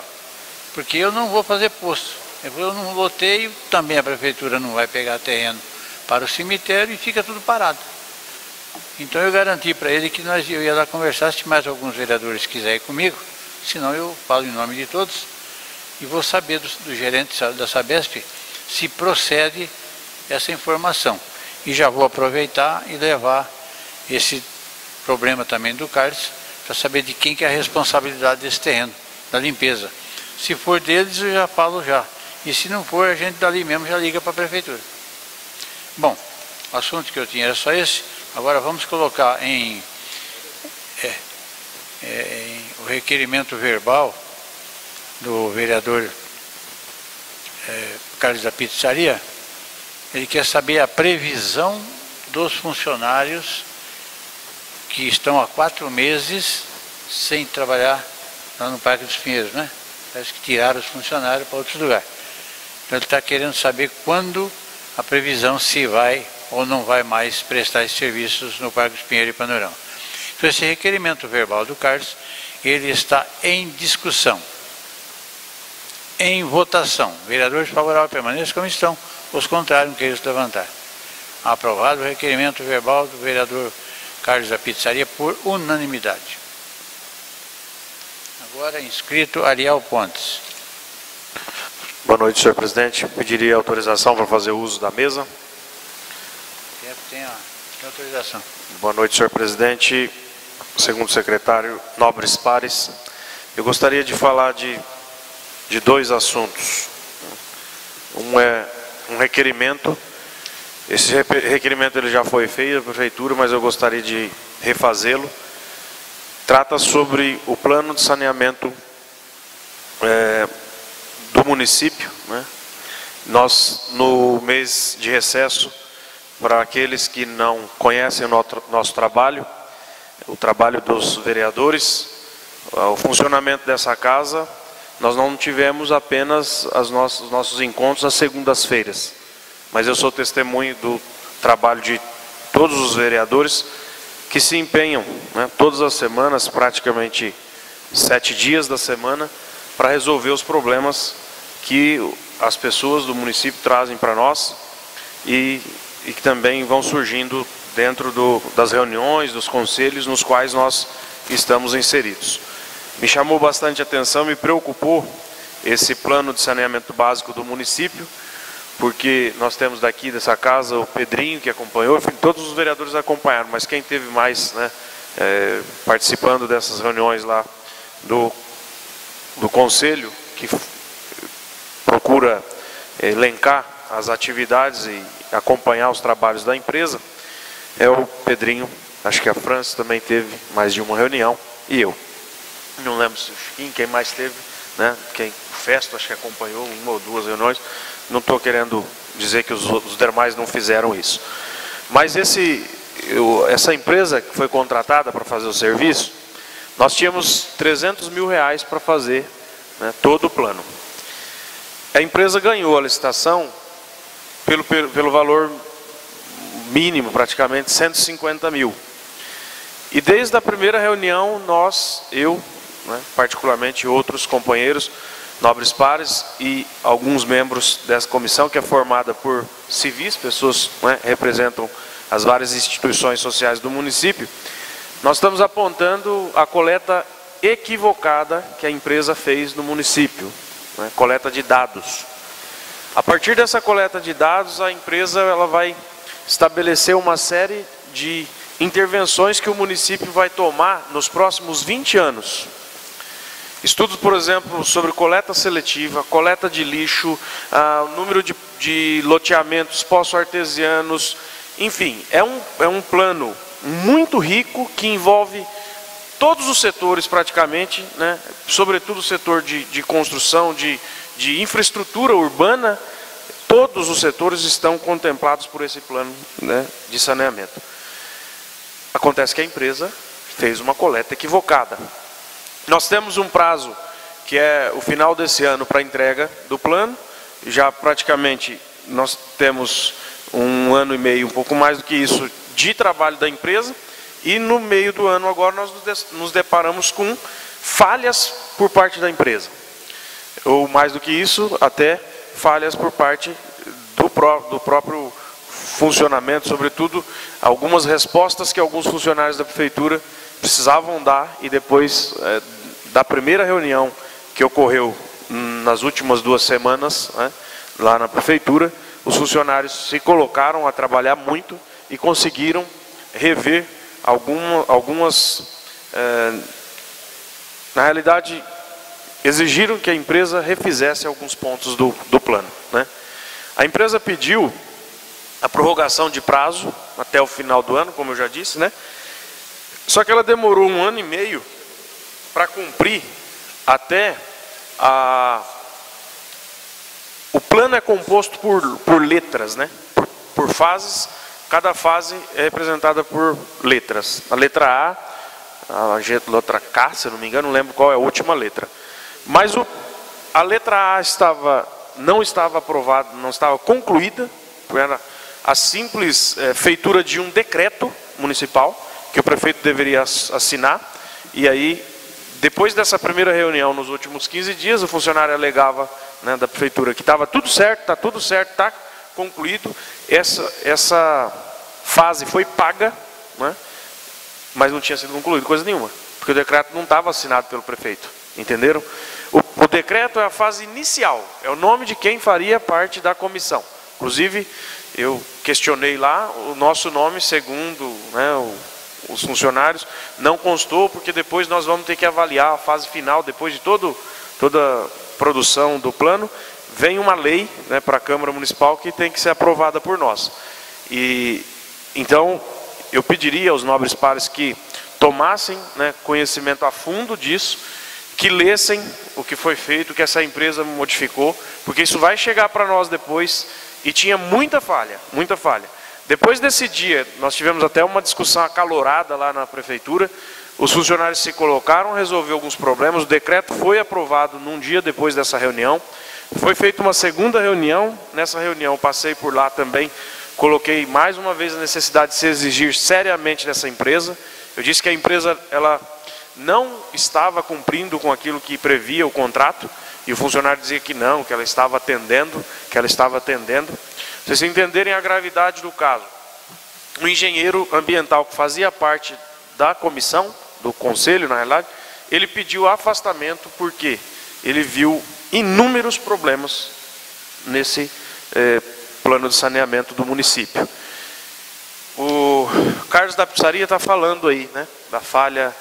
Porque eu não vou fazer poço. Eu não loteio, também a prefeitura não vai pegar terreno para o cemitério e fica tudo parado. Então eu garanti para ele que eu ia lá conversar, se mais alguns vereadores quiserem ir comigo, senão eu falo em nome de todos e vou saber do gerente da Sabesp se procede essa informação. E já vou aproveitar e levar esse problema também do Carlos para saber de quem que é a responsabilidade desse terreno, da limpeza. Se for deles, eu já falo já. E se não for, a gente dali mesmo já liga para a prefeitura. Bom, o assunto que eu tinha era só esse. Agora vamos colocar em o requerimento verbal do vereador Carlos da Pizzaria. Ele quer saber a previsão dos funcionários que estão há 4 meses sem trabalhar lá no Parque dos Pinheiros, né? Parece que tiraram os funcionários para outros lugares. Então ele está querendo saber quando a previsão se vai ou não vai mais prestar esses serviços no Parque dos Pinheiros e Panorama. Então esse requerimento verbal do Carlos, ele está em discussão, em votação. Vereadores favoráveis permaneçam como estão, os contrários não queiram se levantar. Aprovado o requerimento verbal do vereador Carlos da Pizzaria por unanimidade. Agora inscrito Ariel Pontes. Boa noite, senhor presidente. Pediria autorização para fazer uso da mesa. Tem autorização. Boa noite, senhor presidente. Segundo secretário Nobres Pares, eu gostaria de falar de 2 assuntos. Um é um requerimento Esse requerimento ele já foi feito à prefeitura, mas eu gostaria de refazê-lo. Trata sobre o plano de saneamento do município, né? Nós, no mês de recesso, para aqueles que não conhecem o nosso trabalho, o trabalho dos vereadores, o funcionamento dessa casa, nós não tivemos apenas os nossos encontros às segundas-feiras, mas eu sou testemunho do trabalho de todos os vereadores que se empenham, né, todas as semanas, praticamente 7 dias da semana, para resolver os problemas que as pessoas do município trazem para nós e que também vão surgindo dentro das reuniões, dos conselhos nos quais nós estamos inseridos. Me chamou bastante atenção, me preocupou esse plano de saneamento básico do município, porque nós temos daqui dessa casa o Pedrinho que acompanhou, enfim, todos os vereadores acompanharam, mas quem teve mais, né, participando dessas reuniões lá do conselho, que procura elencar as atividades e acompanhar os trabalhos da empresa, é o Pedrinho. Acho que a França também teve mais de uma reunião, e eu. Não lembro se o Chiquinho, quem mais teve, né? O Festo, acho que acompanhou 1 ou 2 reuniões. Não estou querendo dizer que os demais não fizeram isso. Mas essa empresa que foi contratada para fazer o serviço, nós tínhamos 300 mil reais para fazer, né, todo o plano. A empresa ganhou a licitação pelo valor mínimo, praticamente 150 mil. E desde a primeira reunião, eu, né, particularmente outros companheiros, nobres pares e alguns membros dessa comissão, que é formada por civis, pessoas, né, representam as várias instituições sociais do município, nós estamos apontando a coleta equivocada que a empresa fez no município, né, coleta de dados. A partir dessa coleta de dados, a empresa ela vai estabelecer uma série de intervenções que o município vai tomar nos próximos 20 anos. Estudos, por exemplo, sobre coleta seletiva, coleta de lixo, número de loteamentos poço-artesianos, enfim, é um plano muito rico que envolve todos os setores praticamente, né, sobretudo o setor de construção, de infraestrutura urbana. Todos os setores estão contemplados por esse plano, né, de saneamento. Acontece que a empresa fez uma coleta equivocada. Nós temos um prazo, que é o final desse ano, para entrega do plano. Já praticamente nós temos 1 ano e meio, um pouco mais do que isso, de trabalho da empresa. E no meio do ano agora nós nos deparamos com falhas por parte da empresa. Ou mais do que isso, até falhas por parte do próprio funcionamento, sobretudo algumas respostas que alguns funcionários da prefeitura precisavam dar, e depois da primeira reunião que ocorreu nas últimas 2 semanas, né, lá na prefeitura, os funcionários se colocaram a trabalhar muito e conseguiram rever algumas, na realidade, exigiram que a empresa refizesse alguns pontos do plano, né. A empresa pediu a prorrogação de prazo até o final do ano, como eu já disse, né? Só que ela demorou 1 ano e meio para cumprir até o plano é composto por letras, né? Por fases. Cada fase é representada por letras. A letra A letra K, se eu não me engano, não lembro qual é a última letra. Mas a letra A não estava aprovada, não estava concluída, era a simples feitura de um decreto municipal que o prefeito deveria assinar. E aí, depois dessa primeira reunião, nos últimos 15 dias, o funcionário alegava, né, da prefeitura que estava tudo certo, está concluído. Essa fase foi paga, né, mas não tinha sido concluído coisa nenhuma, porque o decreto não estava assinado pelo prefeito, entenderam? O decreto é a fase inicial, é o nome de quem faria parte da comissão. Inclusive, eu questionei lá, o nosso nome, segundo, né, os funcionários, não constou, porque depois nós vamos ter que avaliar a fase final, depois de toda a produção do plano, vem uma lei, né, para a Câmara Municipal que tem que ser aprovada por nós. E então eu pediria aos nobres pares que tomassem, né, conhecimento a fundo disso, que lessem o que foi feito, o que essa empresa modificou, porque isso vai chegar para nós depois, e tinha muita falha, muita falha. Depois desse dia, nós tivemos até uma discussão acalorada lá na prefeitura, os funcionários se colocaram, resolveu alguns problemas, o decreto foi aprovado num dia depois dessa reunião, foi feita uma segunda reunião, nessa reunião passei por lá também, coloquei mais uma vez a necessidade de se exigir seriamente dessa empresa. Eu disse que a empresa ela não estava cumprindo com aquilo que previa o contrato, e o funcionário dizia que não, que ela estava atendendo, Para vocês entenderem a gravidade do caso, o engenheiro ambiental que fazia parte da comissão, do conselho na realidade, ele pediu afastamento porque ele viu inúmeros problemas nesse plano de saneamento do município. O Carlos da Pizzaria está falando aí, né, da falha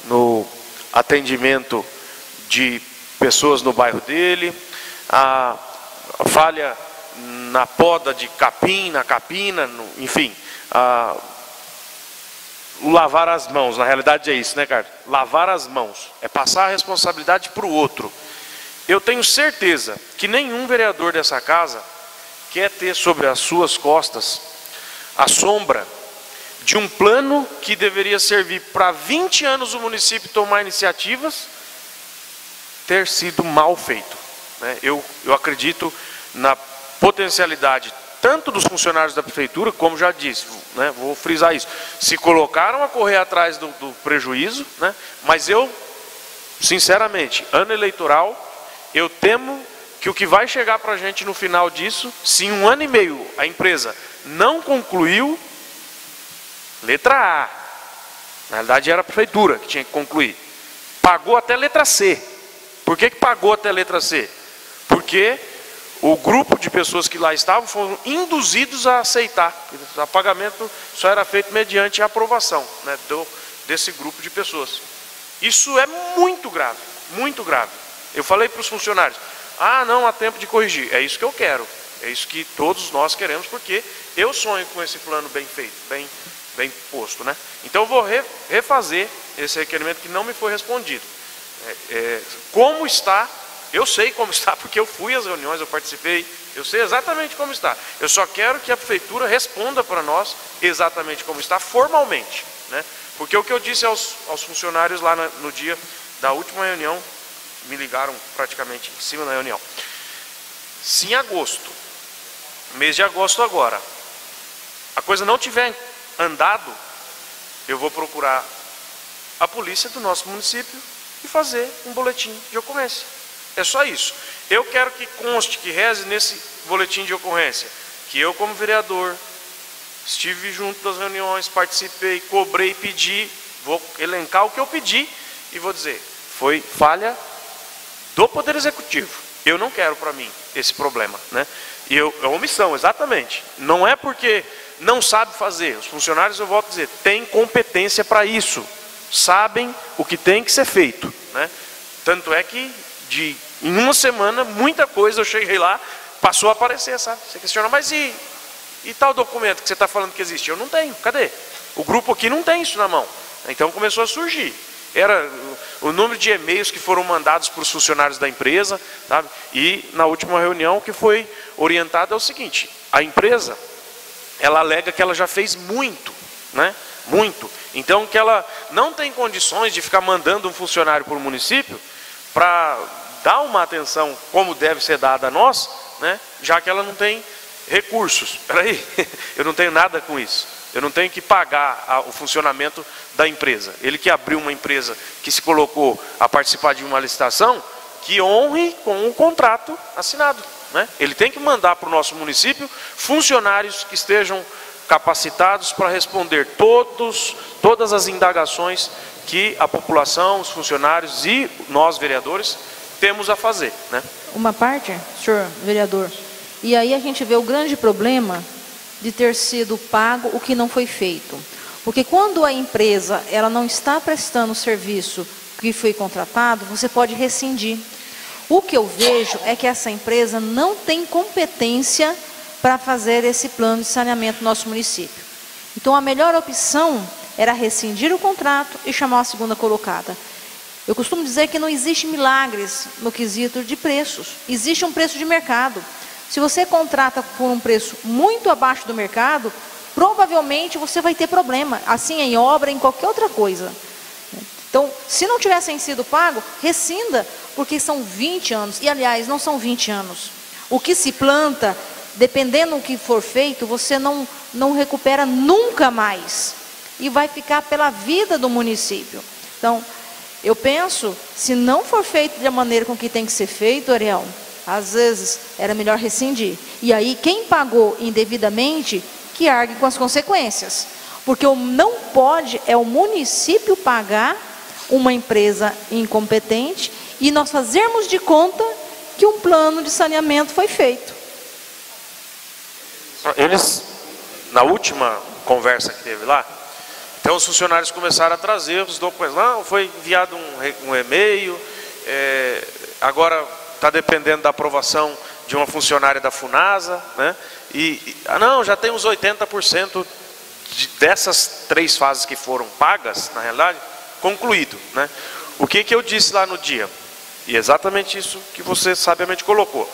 no atendimento de pessoas no bairro dele, a falha na poda de capim, na capina, enfim, o lavar as mãos, na realidade é isso, né, Carlos? Lavar as mãos, é passar a responsabilidade para o outro. Eu tenho certeza que nenhum vereador dessa casa quer ter sobre as suas costas a sombra de um plano que deveria servir para 20 anos o município tomar iniciativas, ter sido mal feito, né? Eu acredito na potencialidade tanto dos funcionários da prefeitura, como já disse, né, vou frisar isso, se colocaram a correr atrás do prejuízo, né, mas eu, sinceramente, ano eleitoral, eu temo que o que vai chegar para a gente no final disso, se em 1 ano e meio a empresa não concluiu, letra A, na realidade era a prefeitura que tinha que concluir, pagou até letra C. Por que pagou até letra C? Porque o grupo de pessoas que lá estavam foram induzidos a aceitar. O pagamento só era feito mediante a aprovação, né, desse grupo de pessoas. Isso é muito grave, muito grave. Eu falei para os funcionários, não há tempo de corrigir. É isso que eu quero, é isso que todos nós queremos, porque eu sonho com esse plano bem feito, bem posto, né? Então eu vou refazer esse requerimento que não me foi respondido. Como está? Eu sei como está, porque eu fui às reuniões, eu participei, eu sei exatamente como está. Eu só quero que a prefeitura responda para nós exatamente como está, formalmente, né? Porque o que eu disse aos funcionários lá no dia da última reunião, me ligaram praticamente em cima da reunião. Se em agosto, mês de agosto agora, a coisa não tiver andado, eu vou procurar a polícia do nosso município e fazer um boletim de ocorrência. É só isso. Eu quero que conste, que reze nesse boletim de ocorrência, que eu como vereador estive junto das reuniões, participei, cobrei, pedi, vou elencar o que eu pedi e vou dizer, foi falha do Poder Executivo. Eu não quero para mim esse problema, né? E é omissão, exatamente. Não é porque não sabe fazer. Os funcionários, eu volto a dizer, têm competência para isso. Sabem o que tem que ser feito, né? Tanto é que em 1 semana, muita coisa, eu cheguei lá, passou a aparecer, sabe? Você questiona, mas e tal documento que você está falando que existe? Eu não tenho, cadê? O grupo aqui não tem isso na mão. Então começou a surgir. Era o número de e-mails que foram mandados para os funcionários da empresa, sabe? E na última reunião que foi orientada é o seguinte, a empresa, ela alega que ela já fez muito, né? Muito. Então que ela não tem condições de ficar mandando um funcionário para o município para dar uma atenção como deve ser dada a nós, né? Já que ela não tem recursos. Espera aí, eu não tenho nada com isso. Eu não tenho que pagar o funcionamento da empresa. Ele que abriu uma empresa que se colocou a participar de uma licitação, que honre com o contrato assinado, né? Ele tem que mandar para o nosso município funcionários que estejam capacitados para responder todas as indagações que a população, os funcionários e nós, vereadores, temos a fazer, né? Uma parte, senhor vereador, e aí a gente vê o grande problema de ter sido pago o que não foi feito. Porque quando a empresa ela não está prestando o serviço que foi contratado, você pode rescindir. O que eu vejo é que essa empresa não tem competência para fazer esse plano de saneamento no nosso município. Então, a melhor opção era rescindir o contrato e chamar a segunda colocada. Eu costumo dizer que não existe milagres no quesito de preços. Existe um preço de mercado. Se você contrata por um preço muito abaixo do mercado, provavelmente você vai ter problema, assim em obra, em qualquer outra coisa. Então, se não tivessem sido pago, rescinda, porque são 20 anos. E, aliás, não são 20 anos. O que se planta, dependendo do que for feito, você não recupera nunca mais. E vai ficar pela vida do município. Então, eu penso, se não for feito da maneira com que tem que ser feito, Ariel, às vezes era melhor rescindir. E aí, quem pagou indevidamente, que argue com as consequências. Porque o não pode é o município pagar uma empresa incompetente e nós fazermos de conta que um plano de saneamento foi feito. Eles, na última conversa que teve lá, então os funcionários começaram a trazer os documentos. Não, foi enviado um e-mail, agora está dependendo da aprovação de uma funcionária da FUNASA, né? Não, já tem uns 80% dessas 3 fases que foram pagas, na realidade, concluído, né? O que eu disse lá no dia? E exatamente isso que você sabiamente colocou.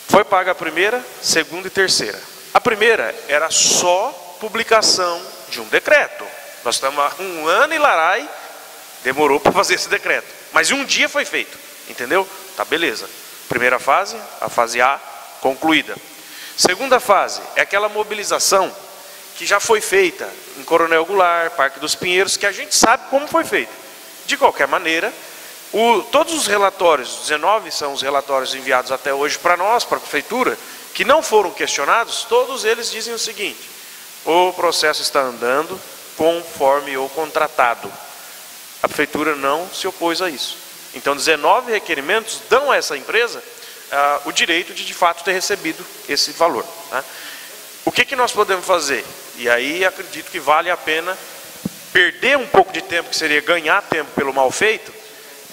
Foi paga a primeira, segunda e terceira. A primeira era só publicação de um decreto. Nós estamos há 1 ano e larai, demorou para fazer esse decreto. Mas em um dia foi feito, entendeu? Tá, beleza. Primeira fase, a fase A, concluída. Segunda fase, é aquela mobilização que já foi feita em Coronel Goulart, Parque dos Pinheiros, que a gente sabe como foi feita. De qualquer maneira, todos os relatórios, 19 são os relatórios enviados até hoje para nós, para a prefeitura, que não foram questionados, todos eles dizem o seguinte: o processo está andando conforme o contratado. A prefeitura não se opôs a isso. Então, 19 requerimentos dão a essa empresa o direito de fato ter recebido esse valor, né? O que nós podemos fazer? E aí acredito que vale a pena perder um pouco de tempo, que seria ganhar tempo pelo mal feito,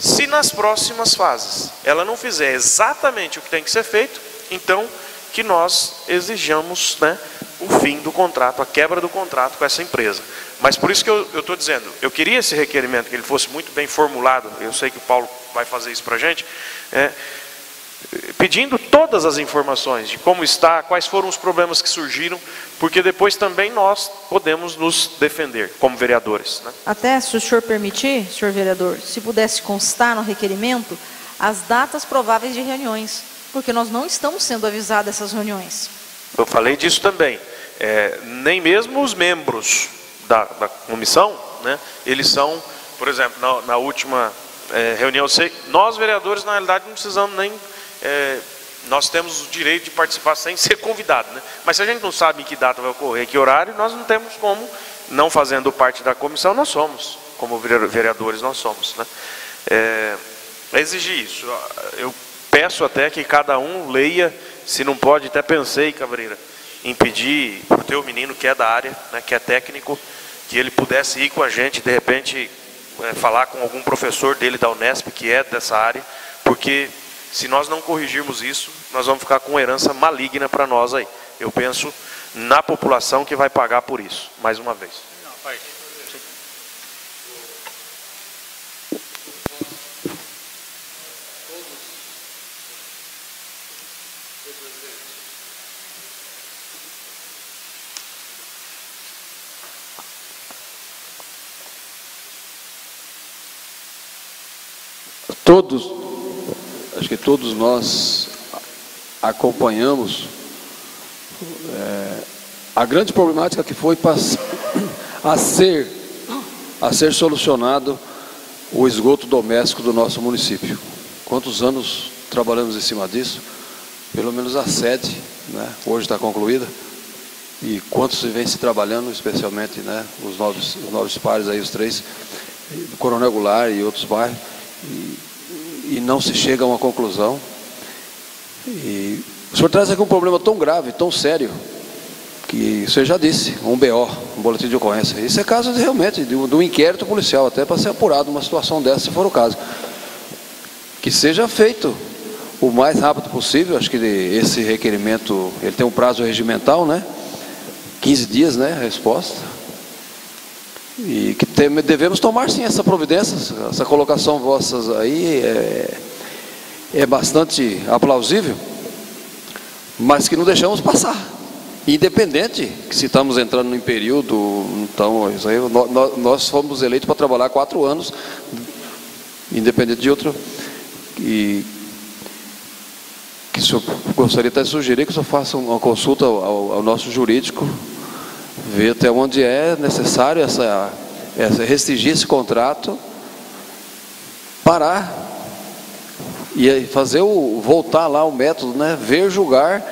se nas próximas fases ela não fizer exatamente o que tem que ser feito, então que nós exijamos, né, o fim do contrato, a quebra do contrato com essa empresa. Mas por isso que eu estou dizendo, eu queria esse requerimento, que ele fosse muito bem formulado, eu sei que o Paulo vai fazer isso para a gente, pedindo todas as informações de como está, quais foram os problemas que surgiram, porque depois também nós podemos nos defender como vereadores, né? Até, se o senhor permitir, senhor vereador, se pudesse constar no requerimento as datas prováveis de reuniões, porque nós não estamos sendo avisados dessas reuniões. Eu falei disso também. Nem mesmo os membros da comissão, né, eles são, por exemplo, na última reunião, nós vereadores na realidade não precisamos nem... nós temos o direito de participar sem ser convidado, né? Mas se a gente não sabe em que data vai ocorrer, que horário, nós não temos como, não fazendo parte da comissão, nós somos, como vereadores nós somos, né? Exigir isso. Eu peço até que cada um leia, se não pode, até pensei, Cabreira, em pedir para o teu menino que é da área, né, que é técnico, que ele pudesse ir com a gente, de repente, falar com algum professor dele da Unesp, que é dessa área, porque se nós não corrigirmos isso, nós vamos ficar com uma herança maligna para nós aí. Eu penso na população que vai pagar por isso, mais uma vez. Acho que todos nós acompanhamos a grande problemática que foi a ser solucionado o esgoto doméstico do nosso município. Quantos anos trabalhamos em cima disso? Pelo menos a sede, né, hoje está concluída. E quantos vem se trabalhando, especialmente, né, os novos pares aí, os 3, do Coronel Goulart e outros bairros. E não se chega a uma conclusão. E o senhor traz aqui um problema tão grave, tão sério, que você já disse, um BO, um boletim de ocorrência. Isso é caso realmente de um inquérito policial, até para ser apurado uma situação dessa, se for o caso. Que seja feito o mais rápido possível. Acho que esse requerimento, ele tem um prazo regimental, né? 15 dias, né? A resposta. E que devemos tomar sim essa providência. Essa colocação vossas aí é bastante aplausível, mas que não deixamos passar. Independente que se estamos entrando em período, então isso aí, nós fomos eleitos para trabalhar 4 anos, independente de outro. E que o senhor gostaria até de sugerir que o senhor faça uma consulta ao nosso jurídico, ver até onde é necessário restringir esse contrato, parar e fazer voltar lá o método, né? Ver, julgar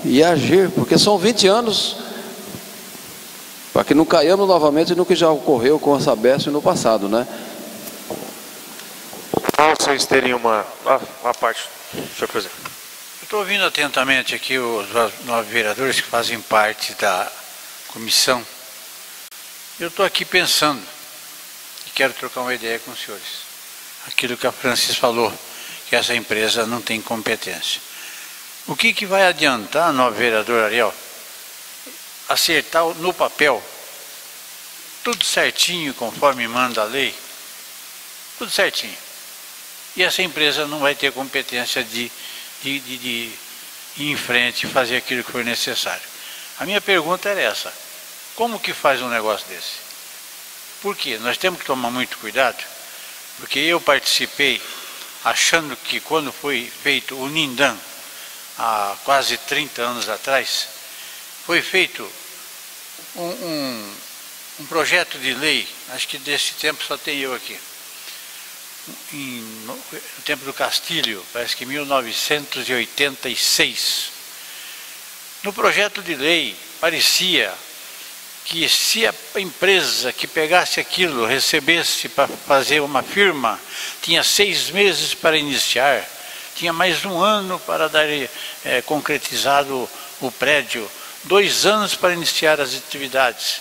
e agir, porque são 20 anos para que não caiamos novamente no que já ocorreu com a Sabesp no passado, né? Vocês terem uma parte, senhor presidente. Eu estou ouvindo atentamente aqui os 9 vereadores que fazem parte da comissão. Eu estou aqui pensando e quero trocar uma ideia com os senhores. Aquilo que a Francis falou, que essa empresa não tem competência. O que vai adiantar, 9 vereador Ariel, acertar no papel, tudo certinho, conforme manda a lei, tudo certinho. E essa empresa não vai ter competência de ir em frente e fazer aquilo que for necessário. A minha pergunta era essa: como que faz um negócio desse? Por quê? Nós temos que tomar muito cuidado, porque eu participei achando que quando foi feito o Nindam, há quase 30 anos atrás, foi feito um projeto de lei, acho que desse tempo só tem eu aqui, no tempo do Castilho, parece que 1986. No projeto de lei, parecia que se a empresa que pegasse aquilo, recebesse para fazer uma firma, tinha 6 meses para iniciar, tinha mais 1 ano para dar concretizado o prédio, 2 anos para iniciar as atividades.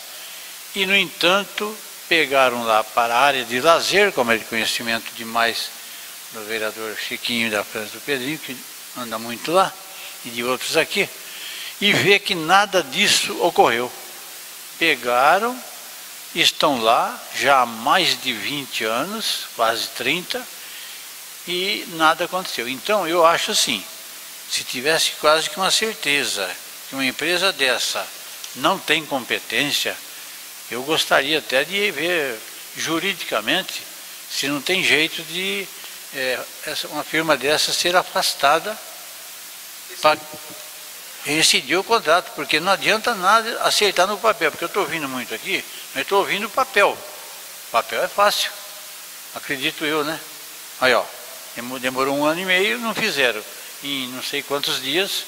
E, no entanto, pegaram lá para a área de lazer, como é de conhecimento demais do vereador Chiquinho da França do Pedrinho, que anda muito lá, e de outros aqui, e vê que nada disso ocorreu. Pegaram, estão lá já há mais de 20 anos, quase 30, e nada aconteceu. Então, eu acho assim, se tivesse quase que uma certeza que uma empresa dessa não tem competência, eu gostaria até de ver juridicamente se não tem jeito de uma firma dessa ser afastada para rescindir o contrato, porque não adianta nada acertar no papel, porque eu estou ouvindo muito aqui, mas estou ouvindo o papel. O papel é fácil, acredito eu, né? Aí, ó, demorou 1 ano e meio, não fizeram. Em não sei quantos dias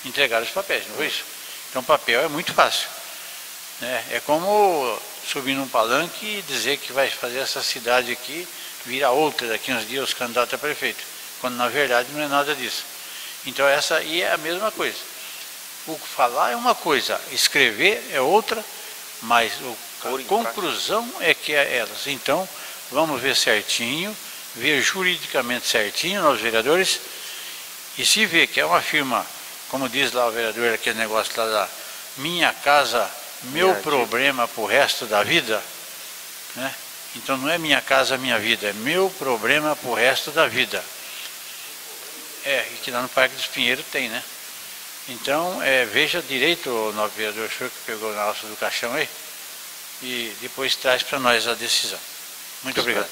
entregaram os papéis, não foi isso? Então, papel é muito fácil. É como subir num palanque e dizer que vai fazer essa cidade aqui virar outra daqui uns dias os candidatos a prefeito, quando na verdade não é nada disso. Então essa aí é a mesma coisa. O falar é uma coisa, escrever é outra, mas a conclusão é que é elas. Então vamos ver certinho, ver juridicamente certinho, nós vereadores, e se vê que é uma firma, como diz lá o vereador, aquele negócio lá da Minha Casa, Meu Problema para o resto da vida, né? Então não é Minha Casa, Minha Vida, é Meu Problema para o resto da vida. E que lá no Parque dos Pinheiros tem, né? Então, veja direito, o novo vereador, o senhor que pegou na alça do caixão aí, e depois traz para nós a decisão. Muito obrigado.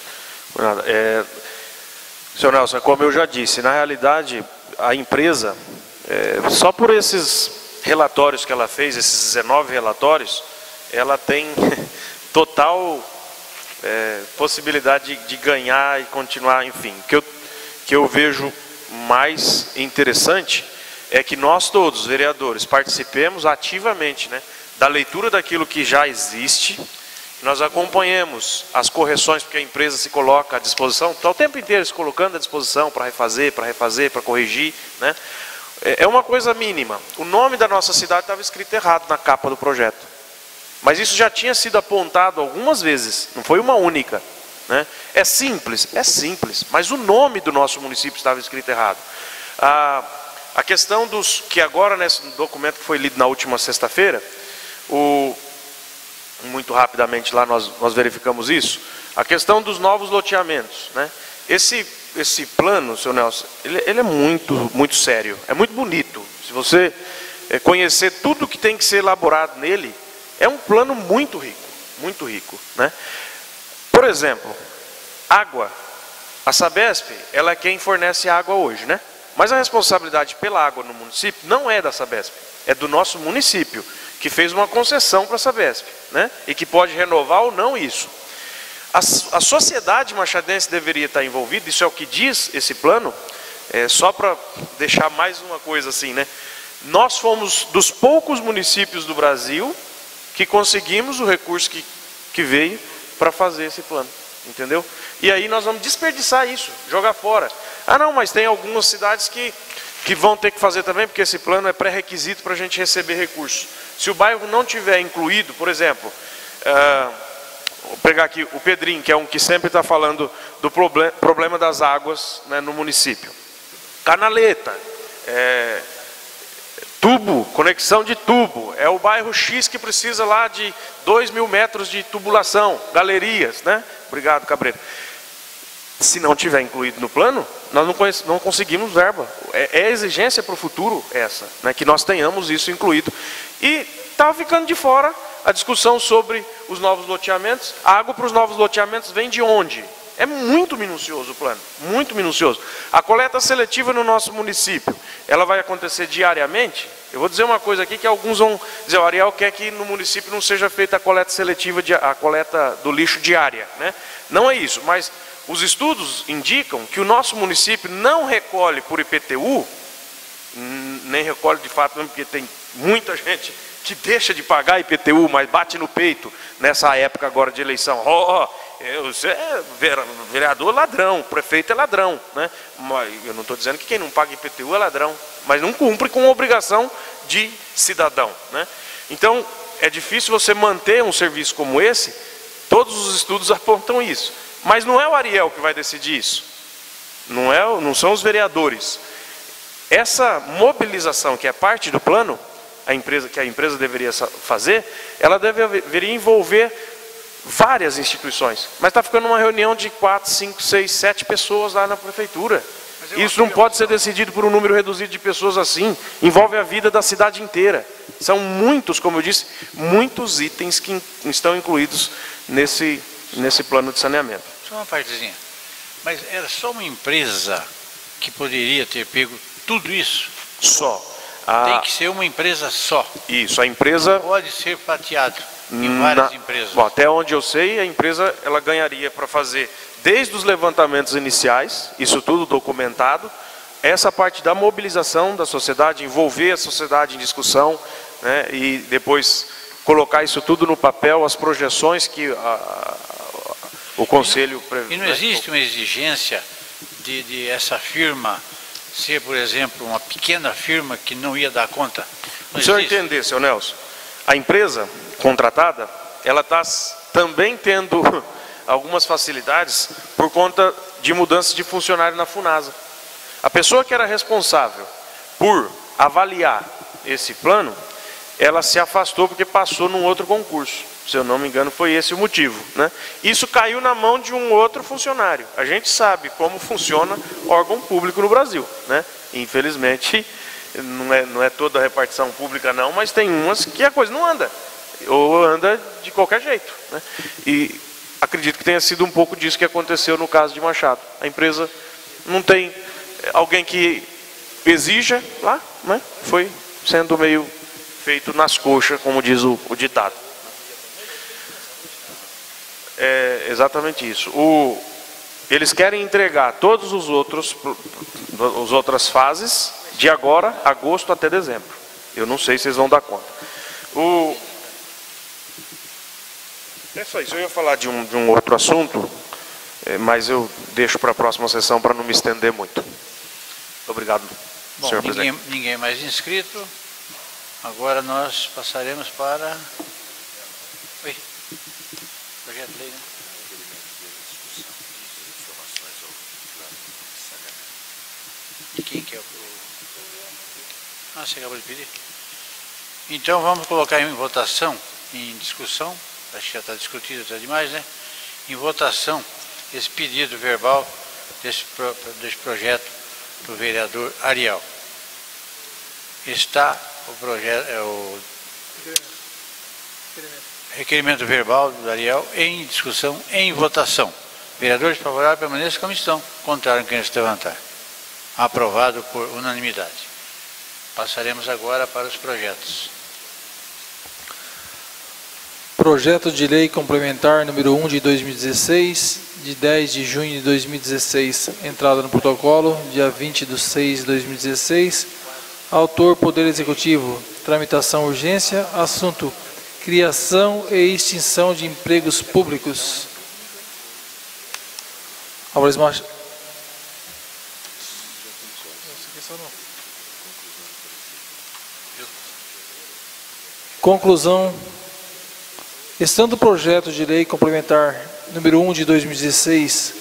Senhor Nelson, como eu já disse, na realidade, a empresa, só por esses relatórios que ela fez, esses 19 relatórios, ela tem total possibilidade de ganhar e continuar, enfim. Que eu vejo mais interessante é que nós todos, vereadores, participemos ativamente, né, da leitura daquilo que já existe, nós acompanhemos as correções, porque a empresa se coloca à disposição, está o tempo inteiro se colocando à disposição para refazer, para corrigir, né? É uma coisa mínima. O nome da nossa cidade estava escrito errado na capa do projeto, mas isso já tinha sido apontado algumas vezes, não foi uma única, né? É simples, mas o nome do nosso município estava escrito errado. A questão dos, que agora nesse documento que foi lido na última sexta-feira, muito rapidamente lá nós verificamos isso, a questão dos novos loteamentos, né? Esse plano, seu Nelson, ele é muito sério, é muito bonito. Se você conhecer tudo que tem que ser elaborado nele, é um plano muito rico, né? Por exemplo, água. A Sabesp, ela é quem fornece água hoje, né? Mas a responsabilidade pela água no município não é da Sabesp, é do nosso município, que fez uma concessão para a Sabesp, né? E que pode renovar ou não isso. A sociedade machadense deveria estar envolvida, isso é o que diz esse plano, só para deixar mais uma coisa assim, né? Nós fomos dos poucos municípios do Brasil que conseguimos o recurso que veio para fazer esse plano, entendeu? E aí nós vamos desperdiçar isso, jogar fora. Ah não, mas tem algumas cidades que vão ter que fazer também, porque esse plano é pré-requisito para a gente receber recursos. Se o bairro não tiver incluído, por exemplo, vou pegar aqui o Pedrinho, que é um que sempre está falando do problema das águas, né, no município. Canaleta, tubo, conexão de tubo, é o bairro X que precisa lá de 2.000 metros de tubulação, galerias, né? Obrigado, Cabreiro. Se não tiver incluído no plano, nós não conseguimos verba. É exigência para o futuro essa, né? Que nós tenhamos isso incluído. E estava ficando de fora a discussão sobre os novos loteamentos. A água para os novos loteamentos vem de onde? É muito minucioso o plano, muito minucioso. A coleta seletiva no nosso município, ela vai acontecer diariamente? Eu vou dizer uma coisa aqui que alguns vão dizer, o Ariel quer que no município não seja feita a coleta seletiva, a coleta do lixo diária, né? Não é isso, mas os estudos indicam que o nosso município não recolhe por IPTU, nem recolhe de fato, porque tem muita gente que deixa de pagar IPTU, mas bate no peito nessa época agora de eleição. Você é vereador ladrão, prefeito é ladrão, né? Mas eu não estou dizendo que quem não paga IPTU é ladrão, mas não cumpre com a obrigação de cidadão, né? Então, é difícil você manter um serviço como esse, todos os estudos apontam isso. Mas não é o Ariel que vai decidir isso, não são os vereadores. Essa mobilização que é parte do plano, a empresa deveria fazer, ela deveria envolver várias instituições, mas está ficando uma reunião de 4, 5, 6, 7 pessoas lá na prefeitura. Isso não pode ser decidido por um número reduzido de pessoas assim, envolve a vida da cidade inteira. São muitos, como eu disse, muitos itens que estão incluídos nesse plano de saneamento. Só uma partezinha, mas era só uma empresa que poderia ter pego tudo isso? Só. Tem que ser uma empresa só. Isso, a empresa... Não pode ser fatiado em várias empresas. Bom, até onde eu sei, a empresa ela ganharia para fazer, desde os levantamentos iniciais, isso tudo documentado, essa parte da mobilização da sociedade, envolver a sociedade em discussão, né, e depois colocar isso tudo no papel, as projeções que o Conselho... E não existe uma exigência de essa firma ser, por exemplo, uma pequena firma que não ia dar conta? O senhor entender, seu Nelson, a empresa contratada, ela está também tendo algumas facilidades por conta de mudanças de funcionário na Funasa. A pessoa que era responsável por avaliar esse plano, ela se afastou porque passou num outro concurso. Se eu não me engano, foi esse o motivo, né? Isso caiu na mão de um outro funcionário. A gente sabe como funciona órgão público no Brasil, né? Infelizmente, não é toda a repartição pública não, mas tem umas que a coisa não anda. Ou anda de qualquer jeito, né? E acredito que tenha sido um pouco disso que aconteceu no caso de Machado. A empresa não tem alguém que exija lá, né? Foi sendo meio feito nas coxas, como diz o ditado. É exatamente isso. Eles querem entregar todos as outras fases de agora, agosto até dezembro. Eu não sei se vocês vão dar conta. É só isso. Eu ia falar de um outro assunto, mas eu deixo para a próxima sessão para não me estender muito. Obrigado, senhor presidente. Ninguém mais inscrito. Agora nós passaremos para... Oi. Projeto de lei, né? Quem que é o... Ah, você acabou de pedir? Então vamos colocar em votação, em discussão, acho que já está discutido até demais, né? Em votação, esse pedido verbal desse projeto do vereador Ariel. Está o projeto, o requerimento verbal do Ariel em discussão, em votação. Vereadores favoráveis permaneçam como estão, contrário quem se levantar. Aprovado por unanimidade. Passaremos agora para os projetos. Projeto de lei complementar número 1 de 2016, de 10 de junho de 2016, entrada no protocolo, dia 20/6 de 2016. Autor, Poder Executivo. Tramitação, urgência. Assunto, criação e extinção de empregos públicos. Álvares Machado. Conclusão. Estando o projeto de lei complementar número 1 de 2016,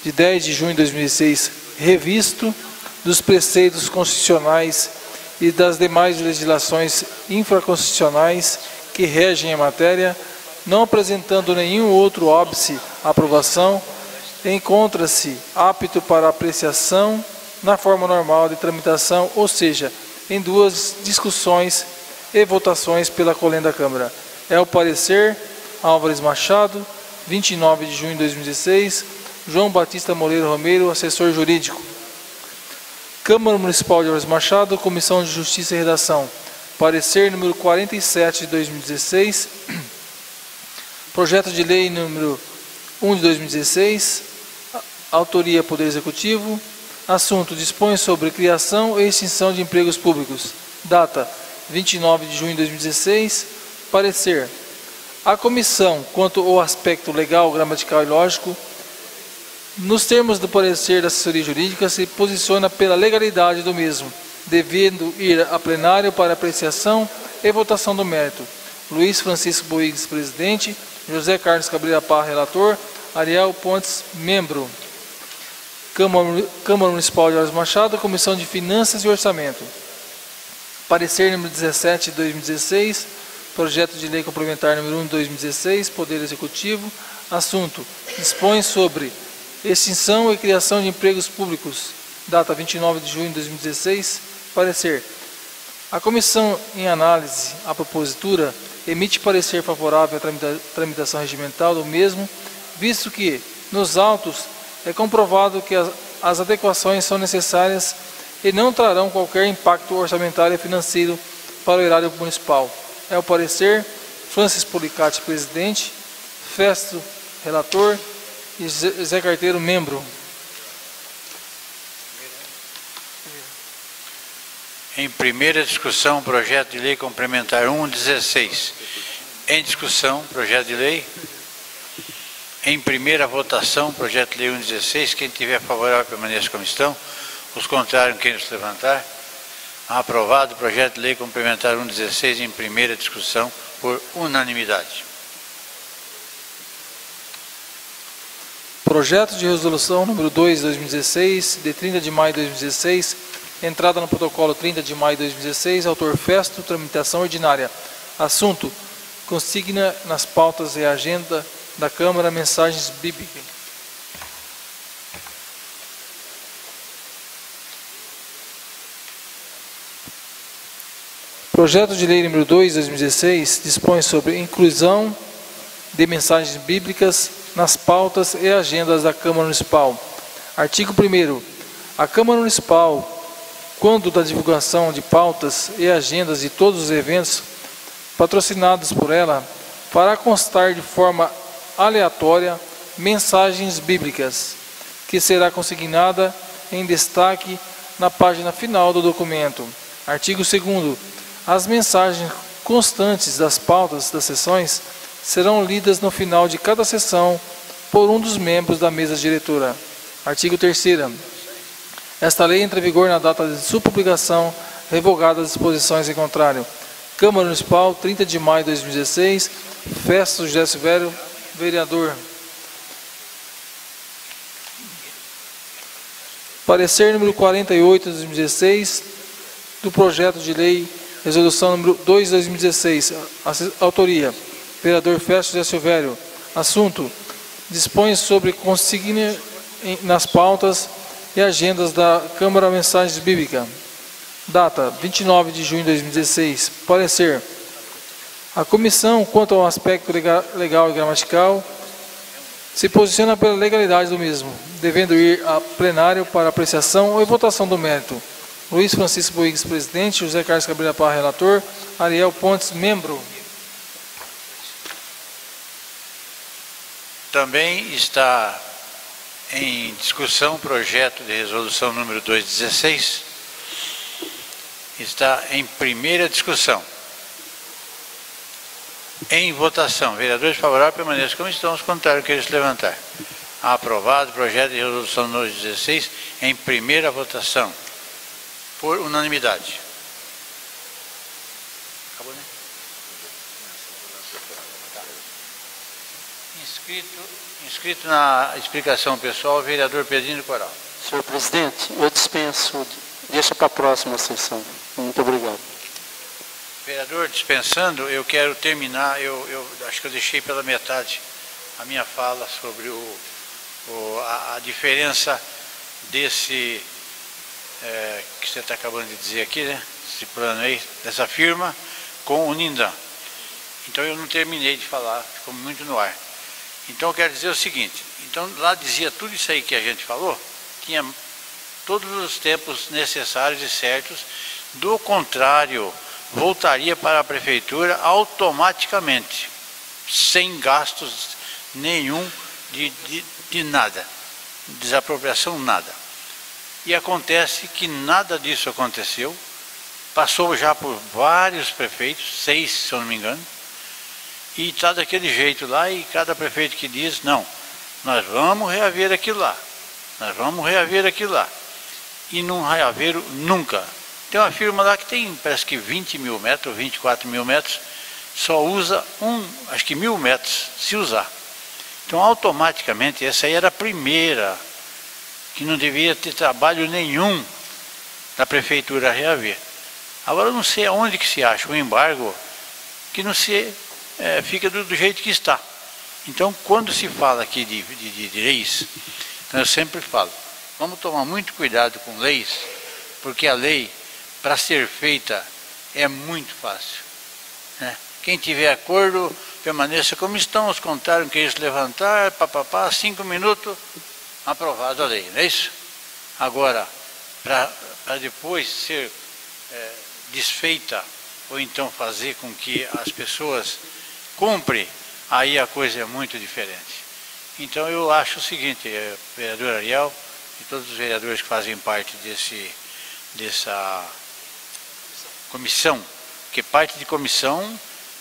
de 10 de junho de 2016, revisto dos preceitos constitucionais e das demais legislações infraconstitucionais que regem a matéria, não apresentando nenhum outro óbice à aprovação, encontra-se apto para apreciação na forma normal de tramitação, ou seja, em duas discussões e votações pela colenda Câmara. É o parecer Álvares Machado, 29 de junho de 2016, João Batista Moreira Romero, assessor jurídico. Câmara Municipal de Álvares Machado, Comissão de Justiça e Redação. Parecer número 47 de 2016, projeto de lei número 1 de 2016, autoria Poder Executivo. Assunto, dispõe sobre criação e extinção de empregos públicos. Data, 29 de junho de 2016. Parecer. A comissão, quanto ao aspecto legal, gramatical e lógico, nos termos do parecer da assessoria jurídica, se posiciona pela legalidade do mesmo, devendo ir a plenário para apreciação e votação do mérito. Luiz Francisco Boigues, presidente. José Carlos Cabreira Parra, relator. Ariel Pontes, membro. Câmara Municipal de Álvares Machado, Comissão de Finanças e Orçamento. Parecer número 17 de 2016, projeto de lei complementar número 1 de 2016, Poder Executivo. Assunto, dispõe sobre extinção e criação de empregos públicos. Data, 29 de junho de 2016. Parecer. A comissão, em análise à propositura, emite parecer favorável à tramitação regimental do mesmo, visto que, nos autos, é comprovado que as adequações são necessárias e não trarão qualquer impacto orçamentário e financeiro para o erário municipal. É o parecer Francis Policati, presidente, Festo, relator, e Zé Carteiro, membro. Em primeira discussão, projeto de lei complementar 1/16. Em discussão, projeto de lei. Em primeira votação, projeto de lei 1/16. Quem tiver favorável, permaneça como estão. Os contrários, quem se levantar. Aprovado o projeto de lei complementar 1/16 em primeira discussão por unanimidade. Projeto de resolução número 2 de 2016, de 30 de maio de 2016, entrada no protocolo 30 de maio de 2016, autor Festo, tramitação ordinária. Assunto, consigna nas pautas e agenda da Câmara mensagens bíblicas. Projeto de lei número 2 de 2016 dispõe sobre inclusão de mensagens bíblicas nas pautas e agendas da Câmara Municipal. Artigo 1º. A Câmara Municipal, quando da divulgação de pautas e agendas de todos os eventos patrocinados por ela, fará constar de forma aleatória mensagens bíblicas, que será consignada em destaque na página final do documento. Artigo 2º. As mensagens constantes das pautas das sessões serão lidas no final de cada sessão por um dos membros da mesa diretora. Artigo 3º. Esta lei entra em vigor na data de sua publicação, revogadas as disposições em contrário. Câmara Municipal, 30 de maio de 2016. Festo José Silvério, vereador. Parecer número 48 de 2016 do projeto de lei, resolução número 2 de 2016. Autoria: vereador Festo José Silvério. Assunto: dispõe sobre consigna nas pautas e agendas da Câmara Mensagens Bíblicas. Data: 29 de junho de 2016. Parecer: a comissão, quanto ao aspecto legal e gramatical, se posiciona pela legalidade do mesmo, devendo ir a plenário para apreciação ou votação do mérito. Luiz Francisco Boigues, presidente. José Carlos Cabreira Parra, relator. Ariel Pontes, membro. Também está em discussão o projeto de resolução número 216. Está em primeira discussão. Em votação. Vereadores favoráveis permaneçam como estão, os contrários que eles levantar. Aprovado o projeto de resolução número 16 em primeira votação. Por unanimidade. Acabou, né? Tá. Inscrito na explicação pessoal, o vereador Pedrinho Coral. Senhor presidente, eu dispenso, deixa para a próxima sessão. Muito obrigado. Vereador, dispensando, eu quero terminar, eu acho que eu deixei pela metade a minha fala sobre a diferença desse, que você está acabando de dizer aqui, né? Esse plano aí, dessa firma, com o Nindam. Então eu não terminei de falar, ficou muito no ar. Então eu quero dizer o seguinte, então lá dizia tudo isso aí que a gente falou, tinha todos os tempos necessários e certos, do contrário, voltaria para a prefeitura automaticamente, sem gastos nenhum de nada, desapropriação nada. E acontece que nada disso aconteceu, passou já por vários prefeitos, 6 se eu não me engano, e está daquele jeito lá, e cada prefeito que diz, não, nós vamos reaver aquilo lá, nós vamos reaver aquilo lá, e não reaveram nunca. Tem uma firma lá que tem, parece que 20 mil metros, 24 mil metros, só usa acho que 1.000 metros, se usar. Então, automaticamente, essa aí era a primeira, que não deveria ter trabalho nenhum da prefeitura reaver. Agora, eu não sei aonde que se acha o embargo, que não se fica do jeito que está. Então, quando se fala aqui de leis, então eu sempre falo, vamos tomar muito cuidado com leis, porque a lei, para ser feita, é muito fácil, né? Quem tiver acordo, permaneça como estão, os contrários que eles levantar, 5 minutos, aprovado a lei, não é isso? Agora, para depois ser desfeita, ou então fazer com que as pessoas cumprem, aí a coisa é muito diferente. Então eu acho o seguinte, vereador Ariel, e todos os vereadores que fazem parte dessa comissão, porque parte de comissão,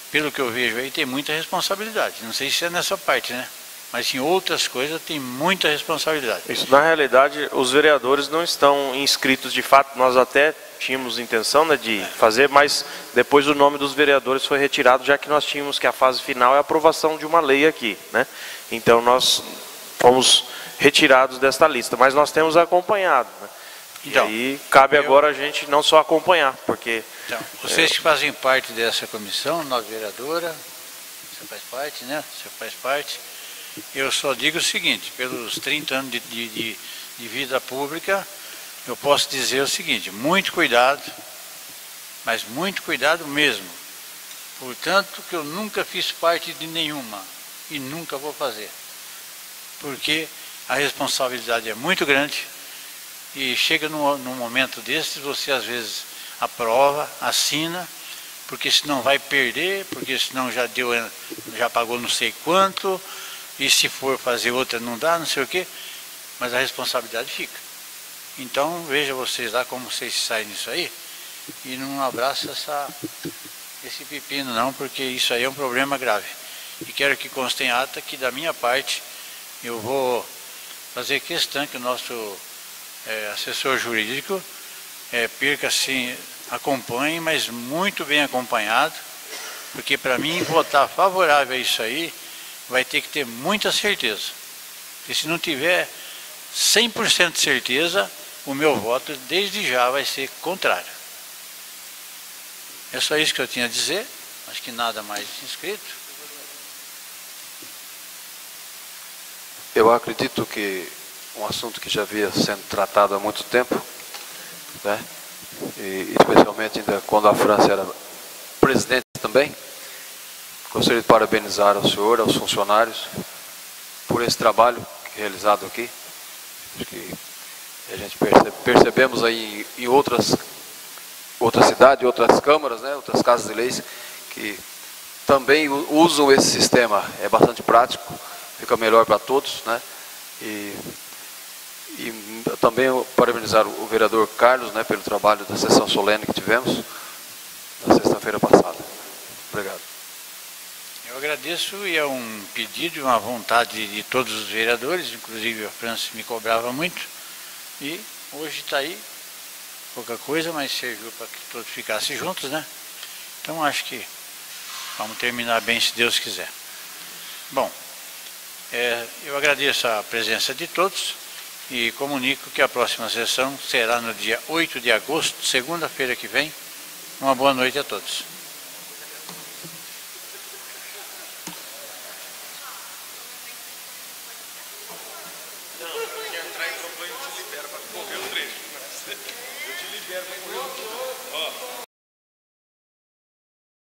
pelo que eu vejo aí, tem muita responsabilidade. Não sei se é nessa parte, né? Mas em outras coisas tem muita responsabilidade. Isso, na realidade, os vereadores não estão inscritos de fato. Nós até tínhamos intenção, né, de fazer, mas depois o nome dos vereadores foi retirado, já que nós tínhamos que a fase final é a aprovação de uma lei aqui, né? Então nós fomos retirados desta lista, mas nós temos acompanhado, né? Então, e aí cabe agora a gente não só acompanhar, porque... Então, vocês que fazem parte dessa comissão, nós vereadora, você faz parte, né? Você faz parte. Eu só digo o seguinte, pelos 30 anos de vida pública, eu posso dizer o seguinte, muito cuidado, mas muito cuidado mesmo. Portanto, que eu nunca fiz parte de nenhuma e nunca vou fazer. Porque a responsabilidade é muito grande e chega num momento desses, você às vezes aprova, assina, porque senão vai perder, porque senão já pagou não sei quanto, e se for fazer outra não dá, não sei o quê, mas a responsabilidade fica. Então veja vocês lá como vocês saem nisso aí, e não abraça esse pepino não, porque isso aí é um problema grave. E quero que conste em ata que da minha parte eu vou fazer questão que o nosso assessor jurídico perca assim, acompanhe, mas muito bem acompanhado, porque para mim votar favorável a isso aí vai ter que ter muita certeza. Porque se não tiver 100% de certeza, o meu voto desde já vai ser contrário. É só isso que eu tinha a dizer, acho que nada mais inscrito. Eu acredito que um assunto que já havia sendo tratado há muito tempo, né? E especialmente ainda quando a França era presidente também. Gostaria de parabenizar ao senhor, aos funcionários, por esse trabalho realizado aqui. Acho que a gente percebemos aí em outras cidades, outras câmaras, né, outras casas de leis, que também usam esse sistema. É bastante prático, fica melhor para todos, né? E também parabenizar o vereador Carlos, né, pelo trabalho da sessão solene que tivemos na sexta-feira passada. Obrigado. Eu agradeço, e é um pedido e uma vontade de todos os vereadores, inclusive a França me cobrava muito, e hoje está aí, pouca coisa, mas serviu para que todos ficassem juntos, né? Então acho que vamos terminar bem, se Deus quiser. Bom, eu agradeço a presença de todos e comunico que a próxima sessão será no dia 8 de agosto, segunda-feira que vem. Uma boa noite a todos. Eu te libero para correr o trecho. Eu te libero para correr o trecho. Ó.